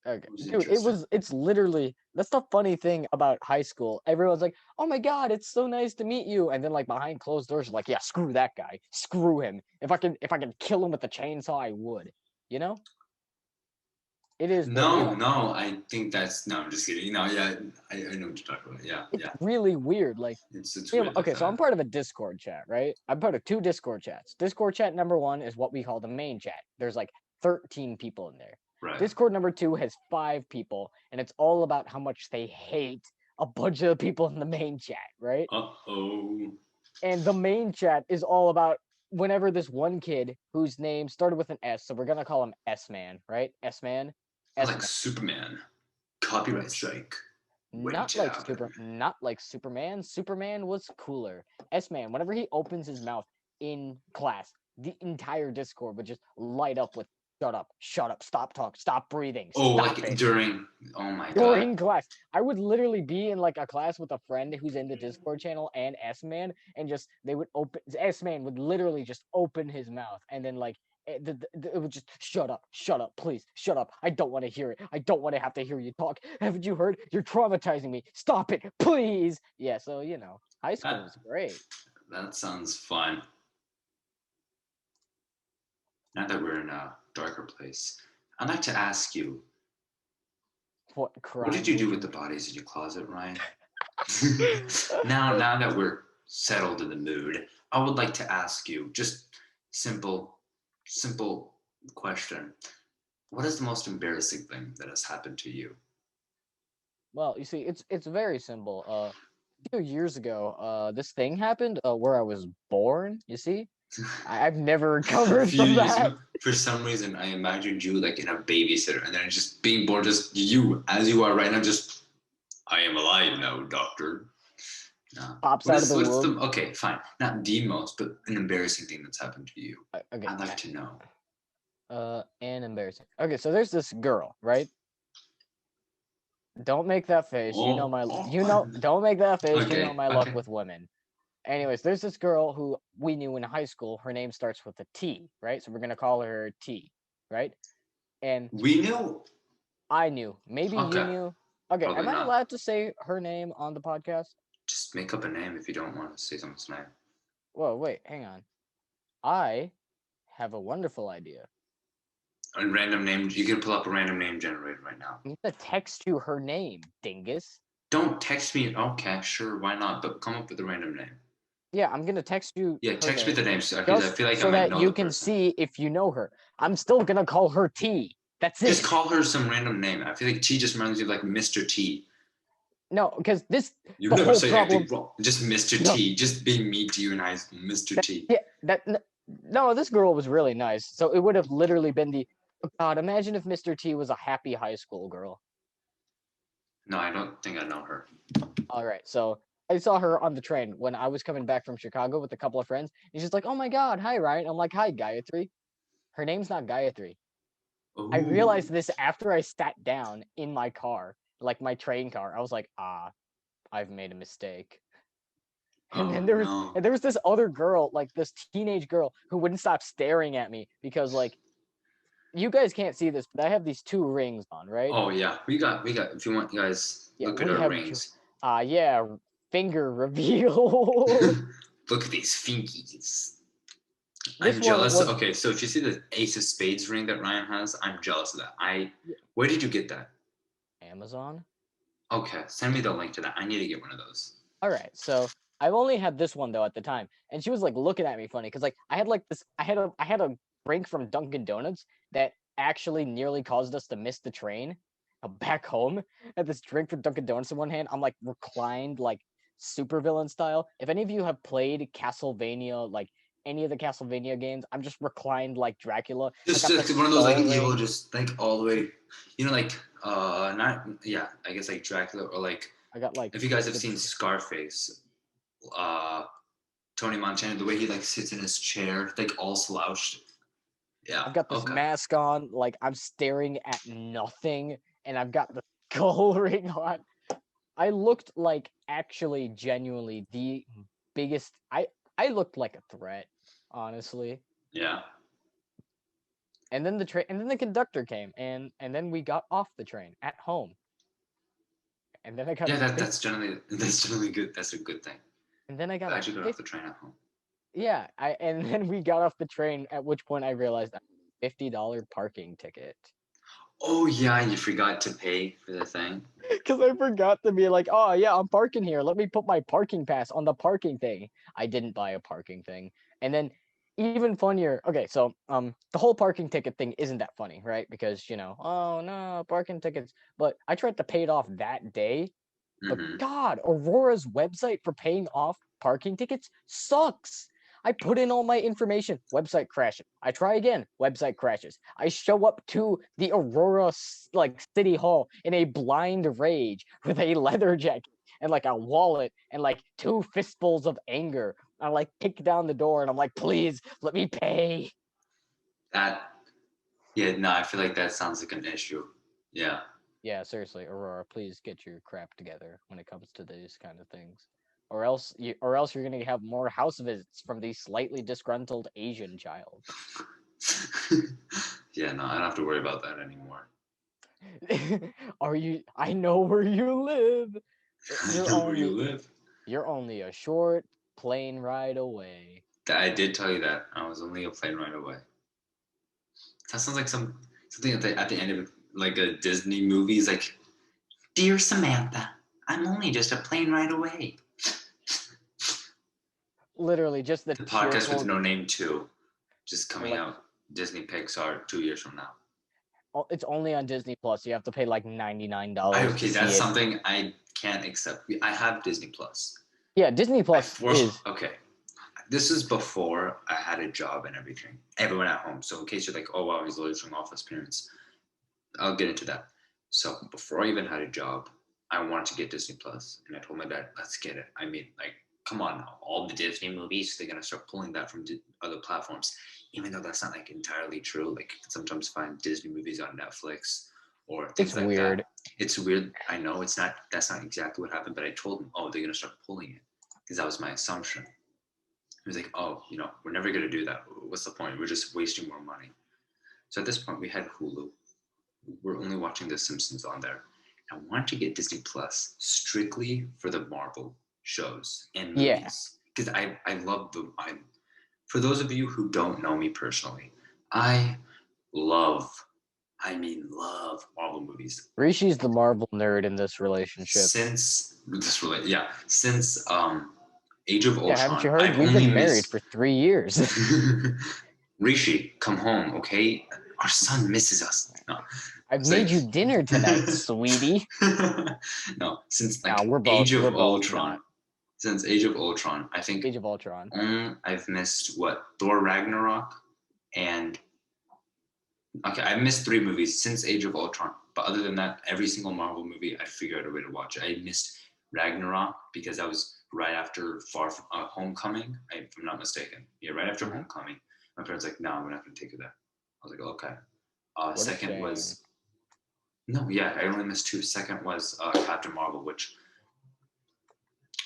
Okay, dude, it's literally, that's the funny thing about high school. Everyone's like, oh my God, it's so nice to meet you. And then like behind closed doors, like, yeah, screw that guy. Screw him. If I can kill him with a chainsaw, I would. You know? It is no, I think that's no, I'm just kidding. No, yeah, I know what you're talking about. Yeah, it's really weird. Like it's weird. Okay, so I'm part of a Discord chat, right? I'm part of 2 Discord chats. Discord chat number 1 is what we call the main chat. There's like 13 people in there. Right. Discord number 2 has 5 people, and it's all about how much they hate a bunch of the people in the main chat, right? Uh-oh. And the main chat is all about whenever this one kid whose name started with an S, so we're gonna call him S-Man, right? S-Man. Like Superman. Copyright strike. Not like Superman. Superman was cooler. S-Man, whenever he opens his mouth in class, the entire Discord would just light up with shut up, stop talk, stop breathing. Oh, stop like it. oh my God. During class. I would literally be in like a class with a friend who's in the Discord channel and S-Man, and just S-Man would literally just open his mouth, and then like it would just shut up, please, shut up. I don't want to hear it. I don't want to have to hear you talk. Haven't you heard? You're traumatizing me. Stop it, please. Yeah, so high school was great. That sounds fun. Now that we're in a darker place, I'd like to ask you, what did you do with the bodies in your closet, Ryan? now that we're settled in the mood, I would like to ask you just simple question. What is the most embarrassing thing that has happened to you? Well, you see, it's very simple. A few years ago, this thing happened where I was born. You see, I've never recovered from that. For some reason, I imagined you like in a babysitter, and then just being born, just you as you are right now. Just, I am alive now, doctor. No. Pops out of the womb. Okay, fine. Not the most, but an embarrassing thing that's happened to you. Okay. I'd like to know. And embarrassing. Okay, so there's this girl, right? Don't make that face. Don't make that face. Okay, you know my luck with women. Anyways, there's this girl who we knew in high school. Her name starts with a T, right? So we're gonna call her T, right? And we knew. I knew. Maybe you knew. Okay, probably am I allowed to say her name on the podcast? Just make up a name if you don't want to say someone's name. Whoa, wait, hang on. I have a wonderful idea. A random name. You can pull up a random name generator right now. I'm gonna text you her name, dingus. Don't text me. Okay, sure, why not? But come up with a random name. Yeah, I'm gonna text you. Yeah, text me the name because I feel like so I might know that you can see if you know her. I'm still gonna call her T. That's it. Just call her some random name. I feel like T just reminds you of like Mr. T. No, because this. You never say anything wrong. Just Mr. T. Just being mean to you in high school, Mr. T. Yeah, no, this girl was really nice. So it would have literally been the. Oh God, imagine if Mr. T was a happy high school girl. No, I don't think I know her. All right, so I saw her on the train when I was coming back from Chicago with a couple of friends. And she's like, "Oh my God, hi Ryan." I'm like, "Hi Gayatri." Her name's not Gayatri. Ooh. I realized this after I sat down in my car, like my train car. I was like, I've made a mistake. And then there was this other girl, like this teenage girl, who wouldn't stop staring at me because like. You guys can't see this, but I have these 2 rings on, right? Oh yeah, we got. If you want, you guys look at our rings. Yeah, finger reveal. Look at these fingies. I'm jealous. Okay, so if you see the Ace of Spades ring that Ryan has, I'm jealous of that. Where did you get that? Amazon. Okay, send me the link to that. I need to get one of those. All right, so I've only had this one though at the time, and she was like looking at me funny because like I had a drink from Dunkin' Donuts that actually nearly caused us to miss the train back home. I had this drink from Dunkin' Donuts in one hand. I'm like reclined like supervillain style. If any of you have played Castlevania, like any of the Castlevania games, I'm just reclined like Dracula. Just one of those like evil, just like all the way, like I guess like Dracula or like. I got like. If you guys have seen Scarface, Tony Montana, the way he like sits in his chair, like all slouched. Yeah. I've got this mask on, like I'm staring at nothing, and I've got the skull ring on. I looked like actually genuinely the biggest. I looked like a threat, honestly. Yeah. And then the conductor came, and then we got off the train at home. And then I got Yeah, that's generally good. That's a good thing. and then I got Glad you got off the train at home. Yeah, and then we got off the train, at which point I realized I had a $50 parking ticket. Oh yeah, you forgot to pay for the thing. Because I forgot to be like, oh yeah, I'm parking here. Let me put my parking pass on the parking thing. I didn't buy a parking thing. And then even funnier, okay, so the whole parking ticket thing isn't that funny, right? Because oh no, parking tickets. But I tried to pay it off that day. But God, Aurora's website for paying off parking tickets sucks. I put in all my information, website crashes. I try again, website crashes. I show up to the Aurora city hall in a blind rage with a leather jacket and like a wallet and like two fistfuls of anger. I like kick down the door and I'm like, please let me pay. Yeah, no, I feel like that sounds like an issue. Yeah. Yeah, seriously, Aurora, please get your crap together when it comes to these kind of things. Or else you're gonna have more house visits from the slightly disgruntled Asian child. Yeah, no, I don't have to worry about that anymore. I know where you live. I know where you live. You're only a short plane ride away. I did tell you that. I was only a plane ride away. That sounds like something at the end of like a Disney movie. Is like, dear Samantha, I'm only just a plane ride away. Literally, just the podcast with no name 2, just coming out Disney Pixar 2 years from now. It's only on Disney Plus. You have to pay like $99. Okay, that's something I can't accept. I have Disney Plus. Yeah, Disney Plus is okay. This is before I had a job and everything. Everyone at home. So in case you're like, oh wow, he's literally showing off his parents, I'll get into that. So before I even had a job, I wanted to get Disney Plus, and I told my dad, let's get it. I mean, like, come on, all the Disney movies, they're gonna start pulling that from other platforms, even though that's not like entirely true. Like, you can sometimes find Disney movies on Netflix or things like weird. that. It's weird. I know it's not. That's not exactly what happened, but I told him, oh, they're gonna start pulling it, because that was my assumption. He was like, oh, we're never gonna do that. What's the point? We're just wasting more money. So at this point, we had Hulu. We're only watching The Simpsons on there. I wanted to get Disney Plus strictly for the Marvel shows and movies, because I love them. For those of you who don't know me personally, I love Marvel movies. Rishi's the Marvel nerd in this relationship. Since Age of Ultron. Yeah, haven't you heard? We've been married for 3 years. Rishi, come home, okay? Our son misses us. No, I've made you dinner tonight, sweetie. No, since Age of Ultron. Since Age of Ultron, I think. Age of Ultron. I've missed Thor Ragnarok, and I've missed 3 movies since Age of Ultron. But other than that, every single Marvel movie, I figured out a way to watch it. I missed Ragnarok because that was right after Homecoming, if I'm not mistaken. Yeah, right after Homecoming. My parents were like, no, we're not going to take you there. I was like, okay. Second was... No, yeah, I only missed 2. Second was Captain Marvel, which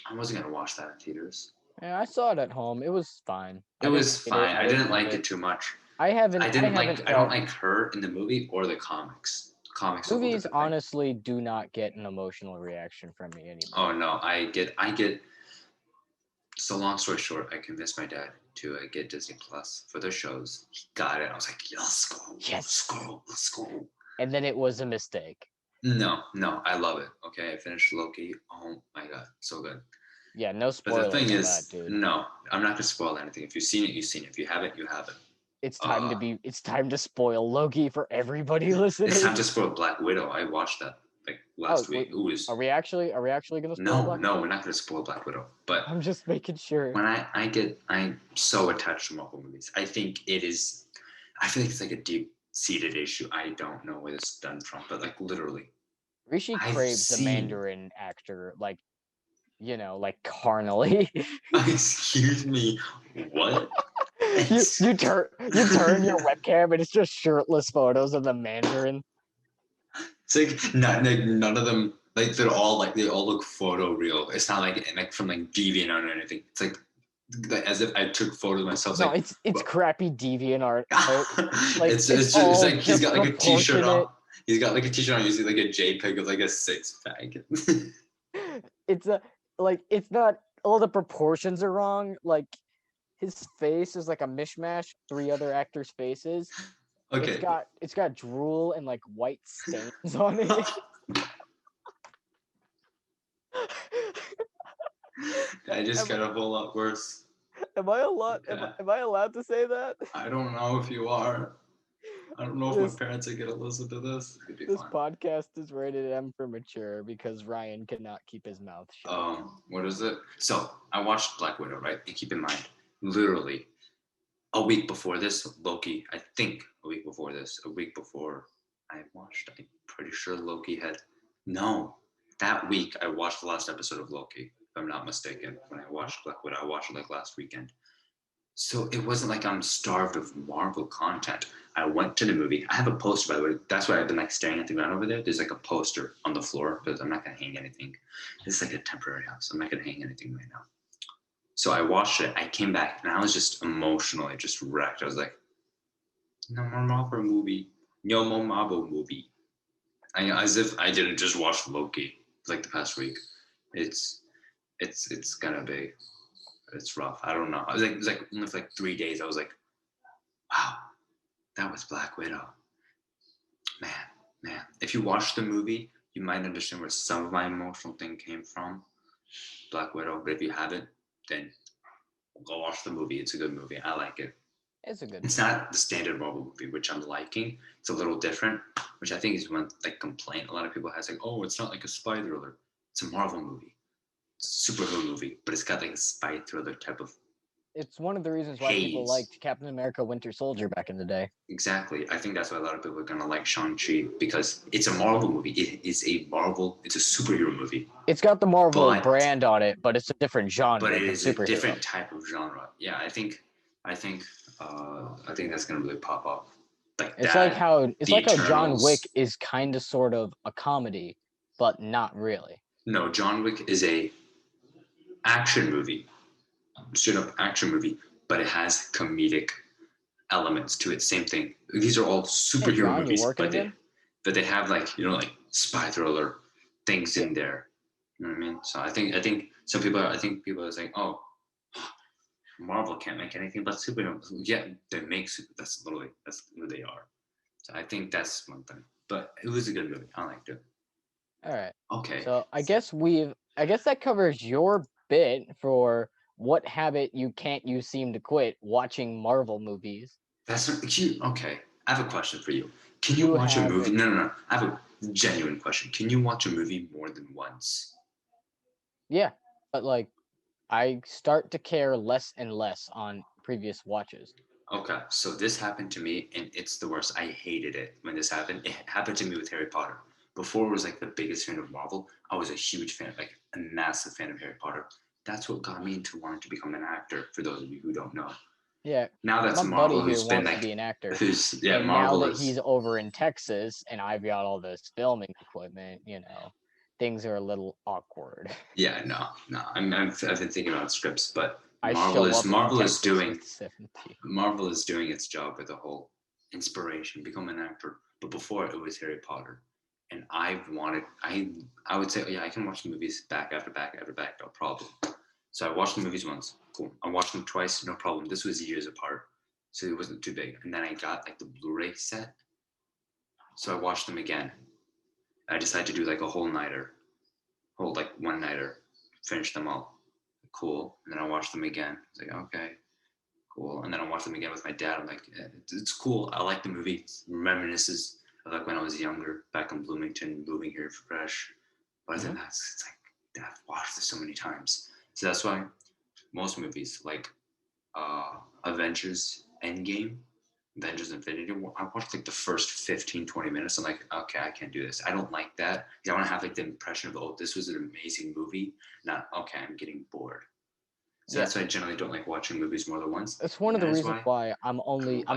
I wasn't going to watch that in theaters. Yeah, I saw it at home. It was fine. It was fine. I didn't like it too much. I don't like her in the movie or the comics. Movies honestly do not get an emotional reaction from me anymore. Oh no, I get. So long story short, I convinced my dad to get Disney Plus for their shows. He got it. I was like, let's go. Yes. Let's go. And then it was a mistake. No, I love it. Okay, I finished Loki. Oh my god, so good. Yeah, no spoilers. But the thing is, dude. No, I'm not gonna spoil anything. If you've seen it, you've seen it. If you haven't, you haven't. It's time to spoil Loki for everybody listening. It's time to spoil Black Widow. I watched that last week. Are we actually gonna spoil Black Widow? No, we're not gonna spoil Black Widow. But I'm just making sure. When I'm so attached to Marvel movies. I feel like it's like a deep-seated issue. I don't know where this is done from, but literally. Rishi craves the Mandarin actor, carnally. Excuse me, what? you turn your webcam and it's just shirtless photos of the Mandarin. It's like none of them they all look photo real. It's not like from Deviant or anything. It's like like as if I took photos of myself. No, Like, it's crappy deviant art. Like it's like he's got like a t-shirt on. He's got like a t-shirt on. You see like a JPEG of like a six pack. It's it's not, all the proportions are wrong. Like his face is like a mishmash of 3 other actors' faces. Okay. It's got drool and like white stains on it. I just got a whole lot worse. Am I allowed to say that? I don't know if you are. I don't know if my parents are gonna listen to this. This podcast is rated M for mature because Ryan cannot keep his mouth shut. What is it? So I watched Black Widow, right? And keep in mind, literally a week before this, Loki. I think a week before I watched. I'm pretty sure Loki had. No, that week I watched the last episode of Loki. If I'm not mistaken, when I watched Black Widow, I watched it like last weekend. So it wasn't like I'm starved of Marvel content. I went to the movie. I have a poster, by the way. That's why I've been like staring at the ground over there. There's like a poster on the floor because I'm not gonna hang anything. It's like a temporary house. I'm not gonna hang anything right now. So I watched it. I came back and I was just emotionally just wrecked. I was like, no more Marvel movie. No more Marvel movie. As if I didn't just watch Loki like the past week. It's gonna be. It's rough. I don't know. It was like only for like 3 days. I was like, wow, that was Black Widow. Man. If you watch the movie, you might understand where some of my emotional thing came from. Black Widow. But if you haven't, then go watch the movie. It's a good movie. I like it. It's not the standard Marvel movie, which I'm liking. It's a little different, which I think is one like complaint a lot of people have. Like, oh, it's not like a spy thriller. It's a Marvel movie. Superhero movie, but it's got like a spy thriller type of. It's one of the reasons why people liked Captain America: Winter Soldier back in the day. Exactly. I think that's why a lot of people are gonna like Shang-Chi because it's a Marvel movie. It's a superhero movie. It's got the Marvel brand on it, but it's a different genre. But it is a different type of genre. Yeah, I think that's gonna really pop up. It's like how John Wick is kind of sort of a comedy, but not really. No, John Wick is a action movie, straight up action movie, but it has comedic elements to it. Same thing. These are all superhero movies, but they have like spy thriller things in there. You know what I mean? So I think some people are saying, oh, Marvel can't make anything but superheroes. Yeah, they make that's who they are. So I think that's one thing. But it was a good movie. I liked it. All right. Okay. So I guess that covers your bit for what habit you seem to quit watching Marvel movies. That's cute. Okay. I have a question for you. Can you watch a movie? No. I have a genuine question. Can you watch a movie more than once? Yeah, but like I start to care less and less on previous watches. Okay, so this happened to me, and it's the worst. I hated it when this happened. It happened to me with Harry Potter. Before I was like the biggest fan of Marvel, I was a huge fan, like a massive fan of Harry Potter. That's what got me into wanting to become an actor, for those of you who don't know. Yeah. Now that's Marvel who's been wants to be an actor. And Marvel now that he's over in Texas and I've got all this filming equipment, things are a little awkward. Yeah, no. I've been thinking about scripts, but Marvel is doing its job with the whole inspiration, become an actor. But before it was Harry Potter, and I would say, yeah, I can watch the movies back after back, no problem. So I watched the movies once, cool. I watched them twice, no problem. This was years apart, so it wasn't too big. And then I got like the Blu-ray set, so I watched them again. I decided to do like a whole one-nighter, finish them all. Cool. And then I watched them again. It's like, okay, cool. And then I watched them again with my dad. I'm like, it's cool. I like the movie. It's reminiscences of like when I was younger, back in Bloomington, moving here fresh. But then it's like, I've watched this so many times. So that's why most movies like Avengers Endgame, Avengers Infinity War, I watched like the first 15, 20 minutes. I'm like, okay, I can't do this. I don't like that. I want to have like the impression of, oh, this was an amazing movie. Not, okay, I'm getting bored. So that's why I generally don't like watching movies more than once. It's one of the reasons why I'm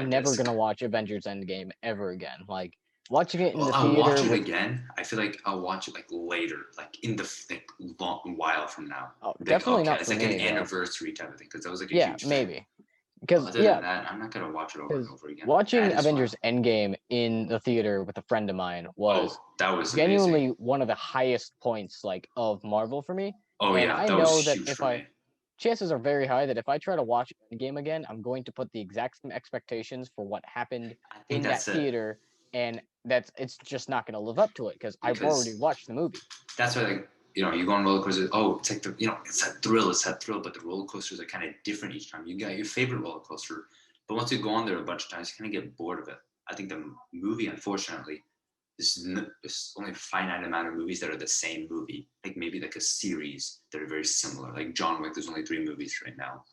never going to watch Avengers Endgame ever again. Like, Watching it in the I'll theater watch it with again. I feel like I'll watch it like later, like in the long while from now. Like, definitely okay, not it's for like an me though. anniversary type of thing because that was like a Yeah, huge thing. maybe. But Because other than that, I'm not gonna watch it over and because over again. watching That is Avengers fun. Endgame in the theater with a friend of mine was Oh, that was amazing. genuinely one of the highest points like of Marvel for me. Oh And yeah, I that was know that huge if for I me. chances are very high that if I try to watch Endgame again, I'm going to put the exact same expectations for what happened I think in that that's it theater, and it's just not going to live up to it because I've already because watched the movie. that's why like you go on roller coasters. Oh, it's like it's that thrill, but the roller coasters are kind of different each time. You got your favorite roller coaster, but once you go on there a bunch of times, you kind of get bored of it. I think the movie, unfortunately, there's only a finite amount of movies that are the same movie. Like maybe like a series that are very similar. Like John Wick, there's only 3 movies right now.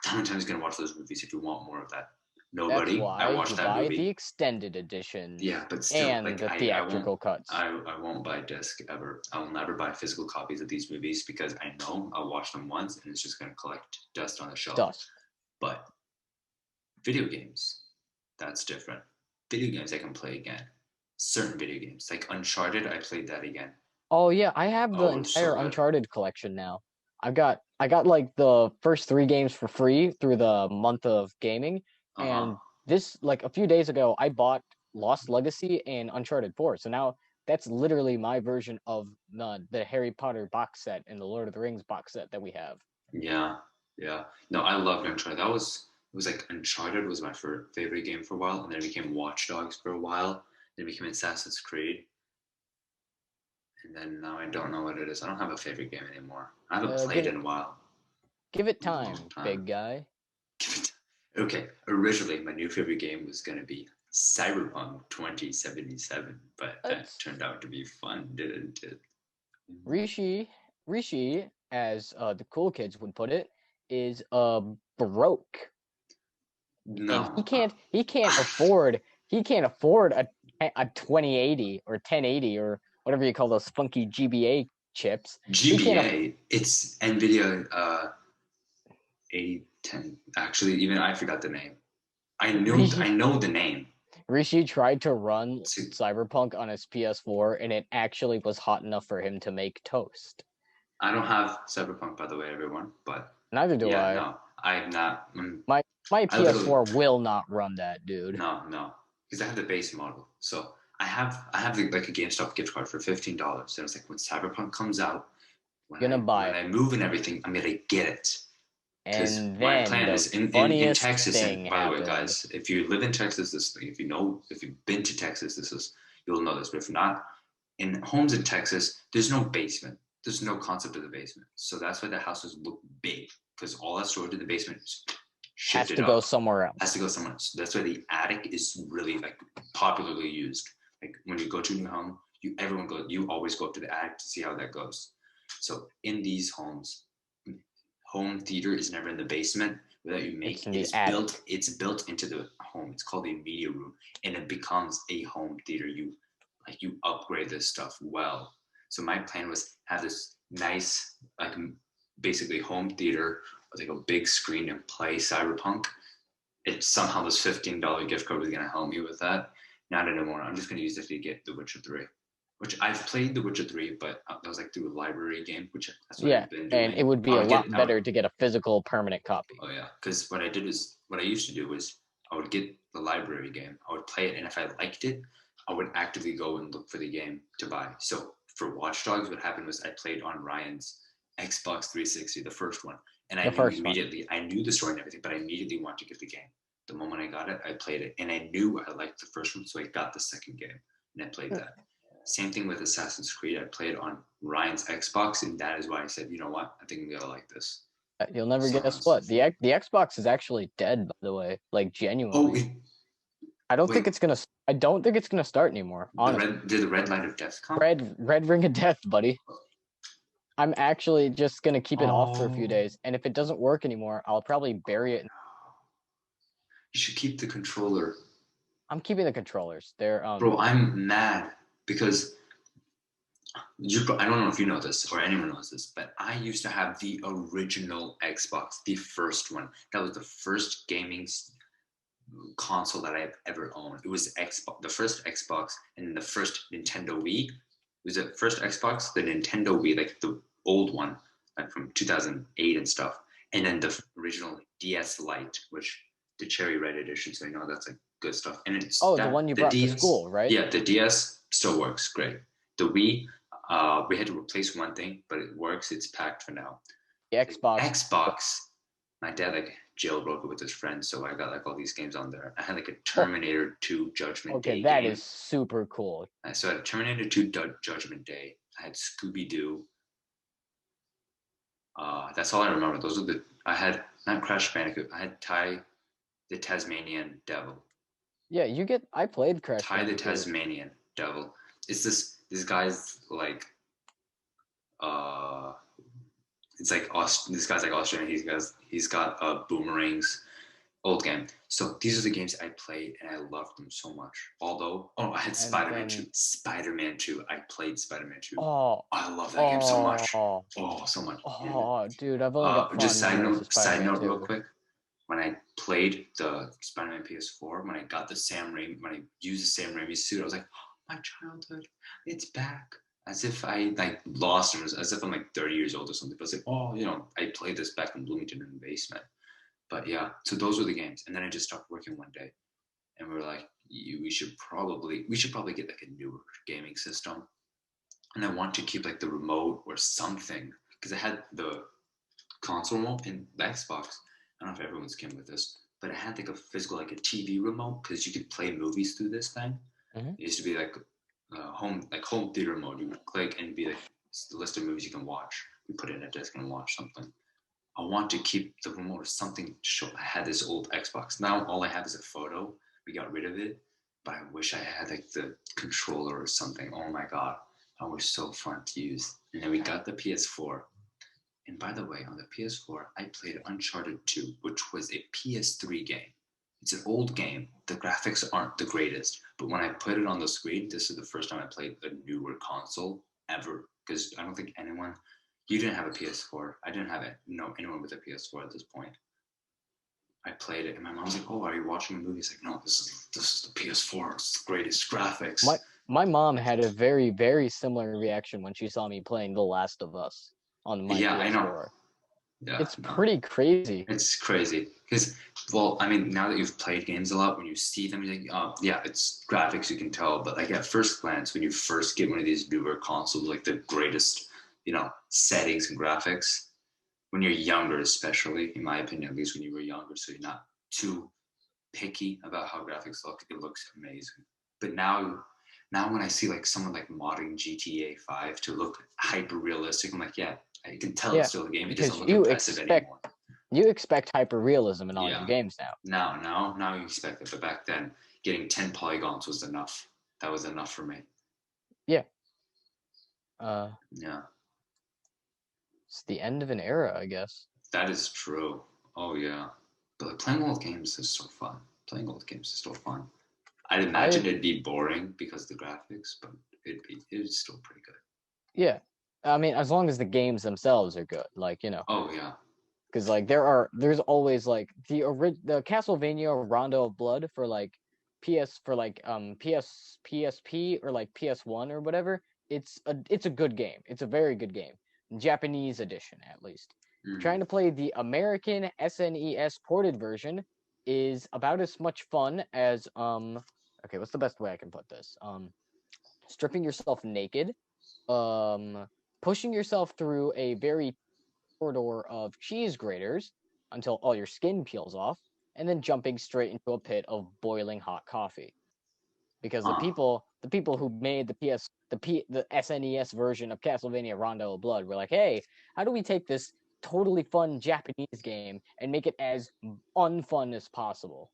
How many times are you gonna watch those movies if you want more of that? That's Nobody. I why watched you that buy the movie. extended editions Yeah, but still, and like the I won't theatrical cuts. I won't buy disc ever. I will never buy physical copies of these movies because I know I'll watch them once and it's just gonna collect dust on the shelf. Dust. But video games, that's different. Video games I can play again. Certain video games, like Uncharted, I played that again. Oh yeah, I have the Oh, it was so entire good. Uncharted collection now. I got like the first 3 games for free through the month of gaming, and this like a few days ago I bought Lost Legacy and Uncharted 4. So now that's literally my version of the Harry Potter box set and the Lord of the Rings box set that we have. Yeah, yeah. No, I loved Uncharted. It was like Uncharted was my favorite game for a while, and then it became Watch Dogs for a while. Then it became Assassin's Creed, and then now I don't know what it is. I don't have a favorite game anymore. I haven't played in a while. Give it A long time, time. big guy. Okay, originally my new favorite game was gonna be Cyberpunk 2077, but that turned out to be fun, didn't it? Rishi, as the cool kids would put it, is broke. And No. he can't afford a 2080 or 1080 or whatever you call those funky GBA chips. GBA, it's NVIDIA 8010. Actually, even I forgot the name. I know the name. Rishi tried to run So, Cyberpunk on his PS4 and it actually was hot enough for him to make toast. I don't have Cyberpunk, by the way, everyone, but neither do I. No, I have not. My PS4 will not run that, dude. No, because I have the base model. So I have like a GameStop gift card for $15. And it's like when Cyberpunk comes out, when I move and everything, I'm gonna get it. Because my plan is in Texas. And by the way, guys, if you live in Texas, if you've been to Texas, you'll know this. But if not, in homes in Texas, there's no basement. There's no concept of the basement. So that's why the houses look big because all that's stored in the basement has to go somewhere else. Has to go somewhere else. That's why the attic is really like popularly used. Like when you go to a new home, you always go up to the attic to see how that goes. So in these homes, home theater is never in the basement without you make it's built into the home. It's called a media room and it becomes a home theater. You upgrade this stuff well. So my plan was have this nice like basically home theater with like a big screen and play Cyberpunk. It somehow this $15 gift card was gonna help me with that. Not anymore. I'm just gonna use it to get The Witcher 3. Which I've played The Witcher 3, but that was like through a library game, which that's what I've been doing. And it would be a lot better to get a physical permanent copy. Oh yeah, because what I used to do was I would get the library game, I would play it, and if I liked it, I would actively go and look for the game to buy. So for Watch Dogs, what happened was I played on Ryan's Xbox 360, the first one, and I knew the story and everything, but I immediately wanted to get the game. The moment I got it, I played it, and I knew I liked the first one, so I got the second game and I played that. Same thing with Assassin's Creed. I played on Ryan's Xbox, and that is why I said, you know what, I think I'm gonna like this. You'll never guess what the Xbox is actually dead, by the way, like genuinely. I don't think it's gonna start anymore. Honestly, did the red light of death come? Red ring of death, buddy. I'm actually just gonna keep it off for a few days, and if it doesn't work anymore, I'll probably bury it. You should keep the controller. I'm keeping the controllers. They're Bro, I'm mad because I don't know if you know this or anyone knows this, but I used to have the original Xbox, the first one. That was the first gaming console that I've ever owned. It was Xbox, the first Xbox, and the first Nintendo Wii. It was the first Xbox, the Nintendo Wii, like the old one, like from 2008 and stuff, and then the original DS Lite, which the cherry red edition. So I know that's like good stuff. And it's Oh, the that one you the brought to DS, school, right? yeah, the DS still works great. The Wii, we had to replace one thing, but it works. It's packed for now. The Xbox. Xbox, my dad like jailbroke it with his friends, so I got like all these games on there. I had like a Oh, Terminator 2 Judgment okay, Day that game. is super cool. So I had Terminator 2 Judgment Day. I had Scooby Doo. That's all I remember. Those are the I had not Crash Bandicoot. I had Ty the Tasmanian Devil. Yeah, I played Crash Ty the Bandicoot. Tasmanian Devil. It's this guy's like it's like this guy's like Australian. He's got boomerangs. Old game. So these are the games I played and I loved them so much. Although, I had Spider-Man 2. Spider-Man 2. I played Spider-Man 2. Oh, I love that game so much. oh, So much. oh, dude, I've only got Just fond memories of side Spider-Man note, real 2. quick. When I played the Spider-Man PS4, when I got the Sam Raimi, when I used the Sam Raimi suit, I was like, oh, my childhood, it's back. As if I like lost him, as if I'm like 30 years old or something. But I was like, I played this back in Bloomington in the basement. But yeah, so those were the games, and then I just stopped working one day, and we were like, we should probably get like a newer gaming system, and I want to keep like the remote or something because I had the console remote in the Xbox. I don't know if everyone's came with this, but it had like a physical like a TV remote because you could play movies through this thing. Mm-hmm. It used to be like home theater mode. You would click and be like the list of movies you can watch. You put it in a disc and watch something. I want to keep the remote or something to show I had this old Xbox. Now all I have is a photo. We got rid of it, but I wish I had like the controller or something. Oh my god, that was so fun to use. And then we got the PS4. And by the way, on the PS4, I played Uncharted 2, which was a PS3 game. It's an old game. The graphics aren't the greatest, but when I put it on the screen, this is the first time I played a newer console ever. Because I don't think anyone you didn't have a PS4. I didn't have it. No, anyone with a PS4 at this point. I played it, and my mom's like, "Oh, are you watching a movie?" It's like, "No, this is the PS4. It's the greatest graphics." My mom had a very, very similar reaction when she saw me playing The Last of Us on my PS4. I know. Yeah, it's pretty crazy. It's crazy because, well, I mean, now that you've played games a lot, when you see them, you're like, oh, yeah, it's graphics, you can tell. But like at first glance, when you first get one of these newer consoles, like the greatest, settings and graphics, when you're younger, especially, in my opinion, at least when you were younger, so you're not too picky about how graphics look, it looks amazing. But now when I see like someone like modding GTA 5 to look hyper realistic, I'm like, yeah, I can tell it's still a game. It doesn't look impressive anymore. You expect hyper realism in all your games now. Now you expect it, but back then, getting 10 polygons was enough. That was enough for me. Yeah. Yeah. It's the end of an era, I guess. That is true. Oh yeah. But like, playing old games is so fun. Playing old games is still fun. I'd imagine it'd be boring because of the graphics, but it's still pretty good. Yeah. I mean, as long as the games themselves are good, like, Oh yeah. Because like there's always like the Castlevania Rondo of Blood for like PSP or like PS1 or whatever. It's a good game. It's a very good game. Japanese edition at least. Trying to play the American SNES ported version is about as much fun as okay, what's the best way I can put this? Stripping yourself naked, pushing yourself through a very corridor of cheese graters until all your skin peels off, and then jumping straight into a pit of boiling hot coffee. Because the people who made the SNES version of Castlevania Rondo of Blood were like, hey, how do we take this totally fun Japanese game and make it as unfun as possible?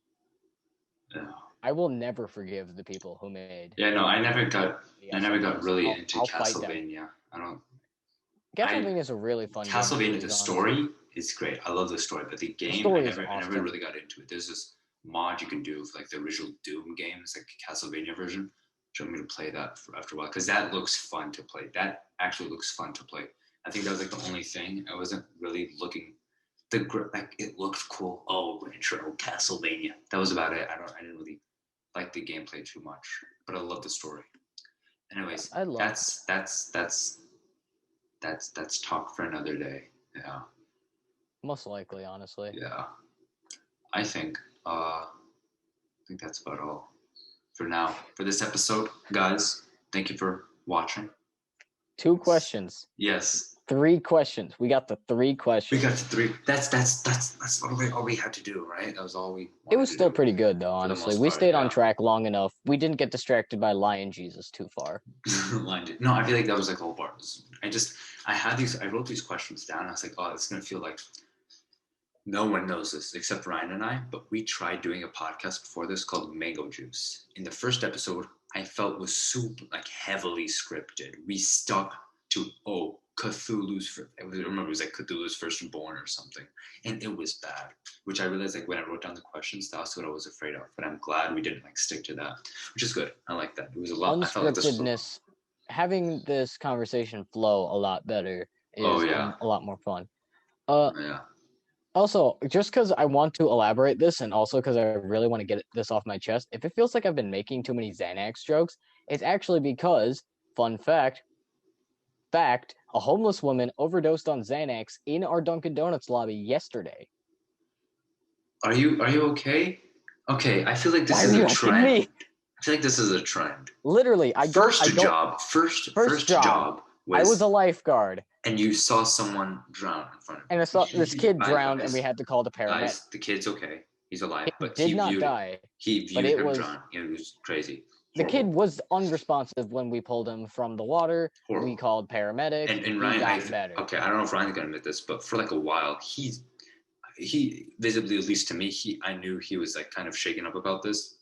Yeah. I will never forgive the people who made. Yeah, no, I never got really into Castlevania. Castlevania is a really fun game. Castlevania, the story is great. I love the story, but the game, I never really got into it. There's this mod you can do for like the original Doom game. It's like a Castlevania version. I'm going to play that after a while because that looks fun to play. That actually looks fun to play. I think that was like the only thing. I wasn't really looking it looked cool. Oh, retro Castlevania. That was about it. I didn't really like the gameplay too much, but I love the story. Anyways, I love. that's talk for another day. Yeah. Most likely, honestly. Yeah. I think that's about all for now for this episode, guys. Thank you for watching. 2 questions. Yes. 3 questions. We got the 3 questions. We got the 3. That's all we had to do, right? That was all we. It was still pretty good, though. Honestly, we stayed on track long enough. We didn't get distracted by Lion Jesus too far. No, I feel like that was like the whole part. I wrote these questions down. I was like, oh, it's gonna feel like no one knows this except Ryan and I. But we tried doing a podcast before this called Mango Juice. In the first episode, I felt was super like heavily scripted. We stuck to Cthulhu's. I remember it was like Cthulhu's Firstborn or something, and it was bad. Which I realized like when I wrote down the questions, that's what I was afraid of. But I'm glad we didn't like stick to that, which is good. I like that. It was a lot. Unscriptedness, having this conversation flow a lot better is a lot more fun. Yeah. Also, just because I want to elaborate this, and also because I really want to get this off my chest, if it feels like I've been making too many Xanax jokes, it's actually because, fun fact, a homeless woman overdosed on Xanax in our Dunkin' Donuts lobby yesterday. Are you okay? Okay, I feel like this is a trend. I feel like this is a trend. Literally, first job. I was a lifeguard. And you saw someone drown in front of you. And I saw this kid drowned, and we had to call the paramedic. Guys, the kid's okay. He's alive, but he did not die. He viewed him drown. It was crazy. Horrible. The kid was unresponsive when we pulled him from the water. Horrible. We called paramedics. And Ryan, okay, I don't know if Ryan's gonna admit this, but for like a while, he visibly, at least to me, I knew he was like kind of shaken up about this.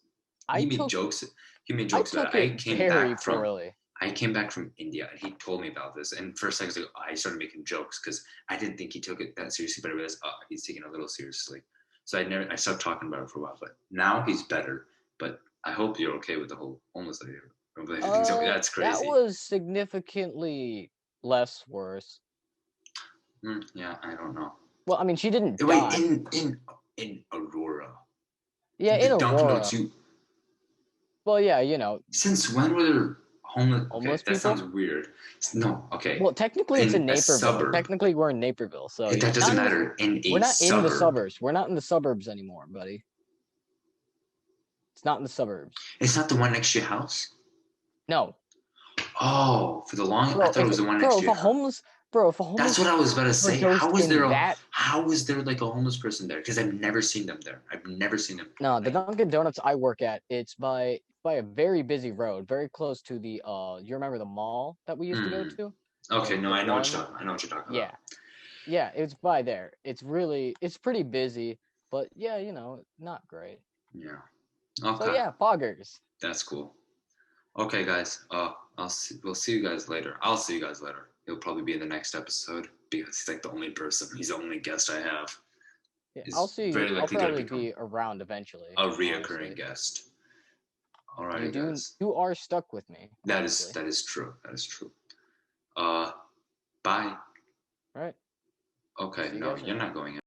He made jokes about it. I came back from India and he told me about this. And for a second, I started making jokes because I didn't think he took it that seriously, but I realized, he's taking it a little seriously. So I stopped talking about it for a while, but now he's better. But I hope you're okay with the whole homeless idea. That's crazy. That was significantly less worse. Yeah, I don't know. Well, I mean, she didn't die. In Aurora. Yeah, in Aurora. Well, yeah, Since when were there homeless people? That sounds weird. No, okay. Well, technically it's in Naperville. Technically we're in Naperville, so that doesn't matter. We're not in the suburbs. We're not in the suburbs anymore, buddy. It's not in the suburbs. It's not the one next to your house? No. Oh, for the long. I thought it was the one next to your house. If a homeless. That's what I was about to say. How is there like a homeless person there? Because I've never seen them there. I've never seen them. No, the Dunkin' Donuts I work at, it's by a very busy road, very close to the you remember the mall that we used to go to? Okay, no, I know what you're talking about. Yeah, it's by there. It's pretty busy, but yeah, not great. Yeah. Okay. So yeah, poggers. That's cool. Okay, guys. We'll see you guys later. I'll see you guys later. He'll probably be in the next episode because he's like the only person. He's the only guest I have. Yeah, I'll see you. I'll probably be around eventually. A reoccurring guest. All right, guys. You are stuck with me. That is true. That is true. Bye. All right. Okay. No, you're not going.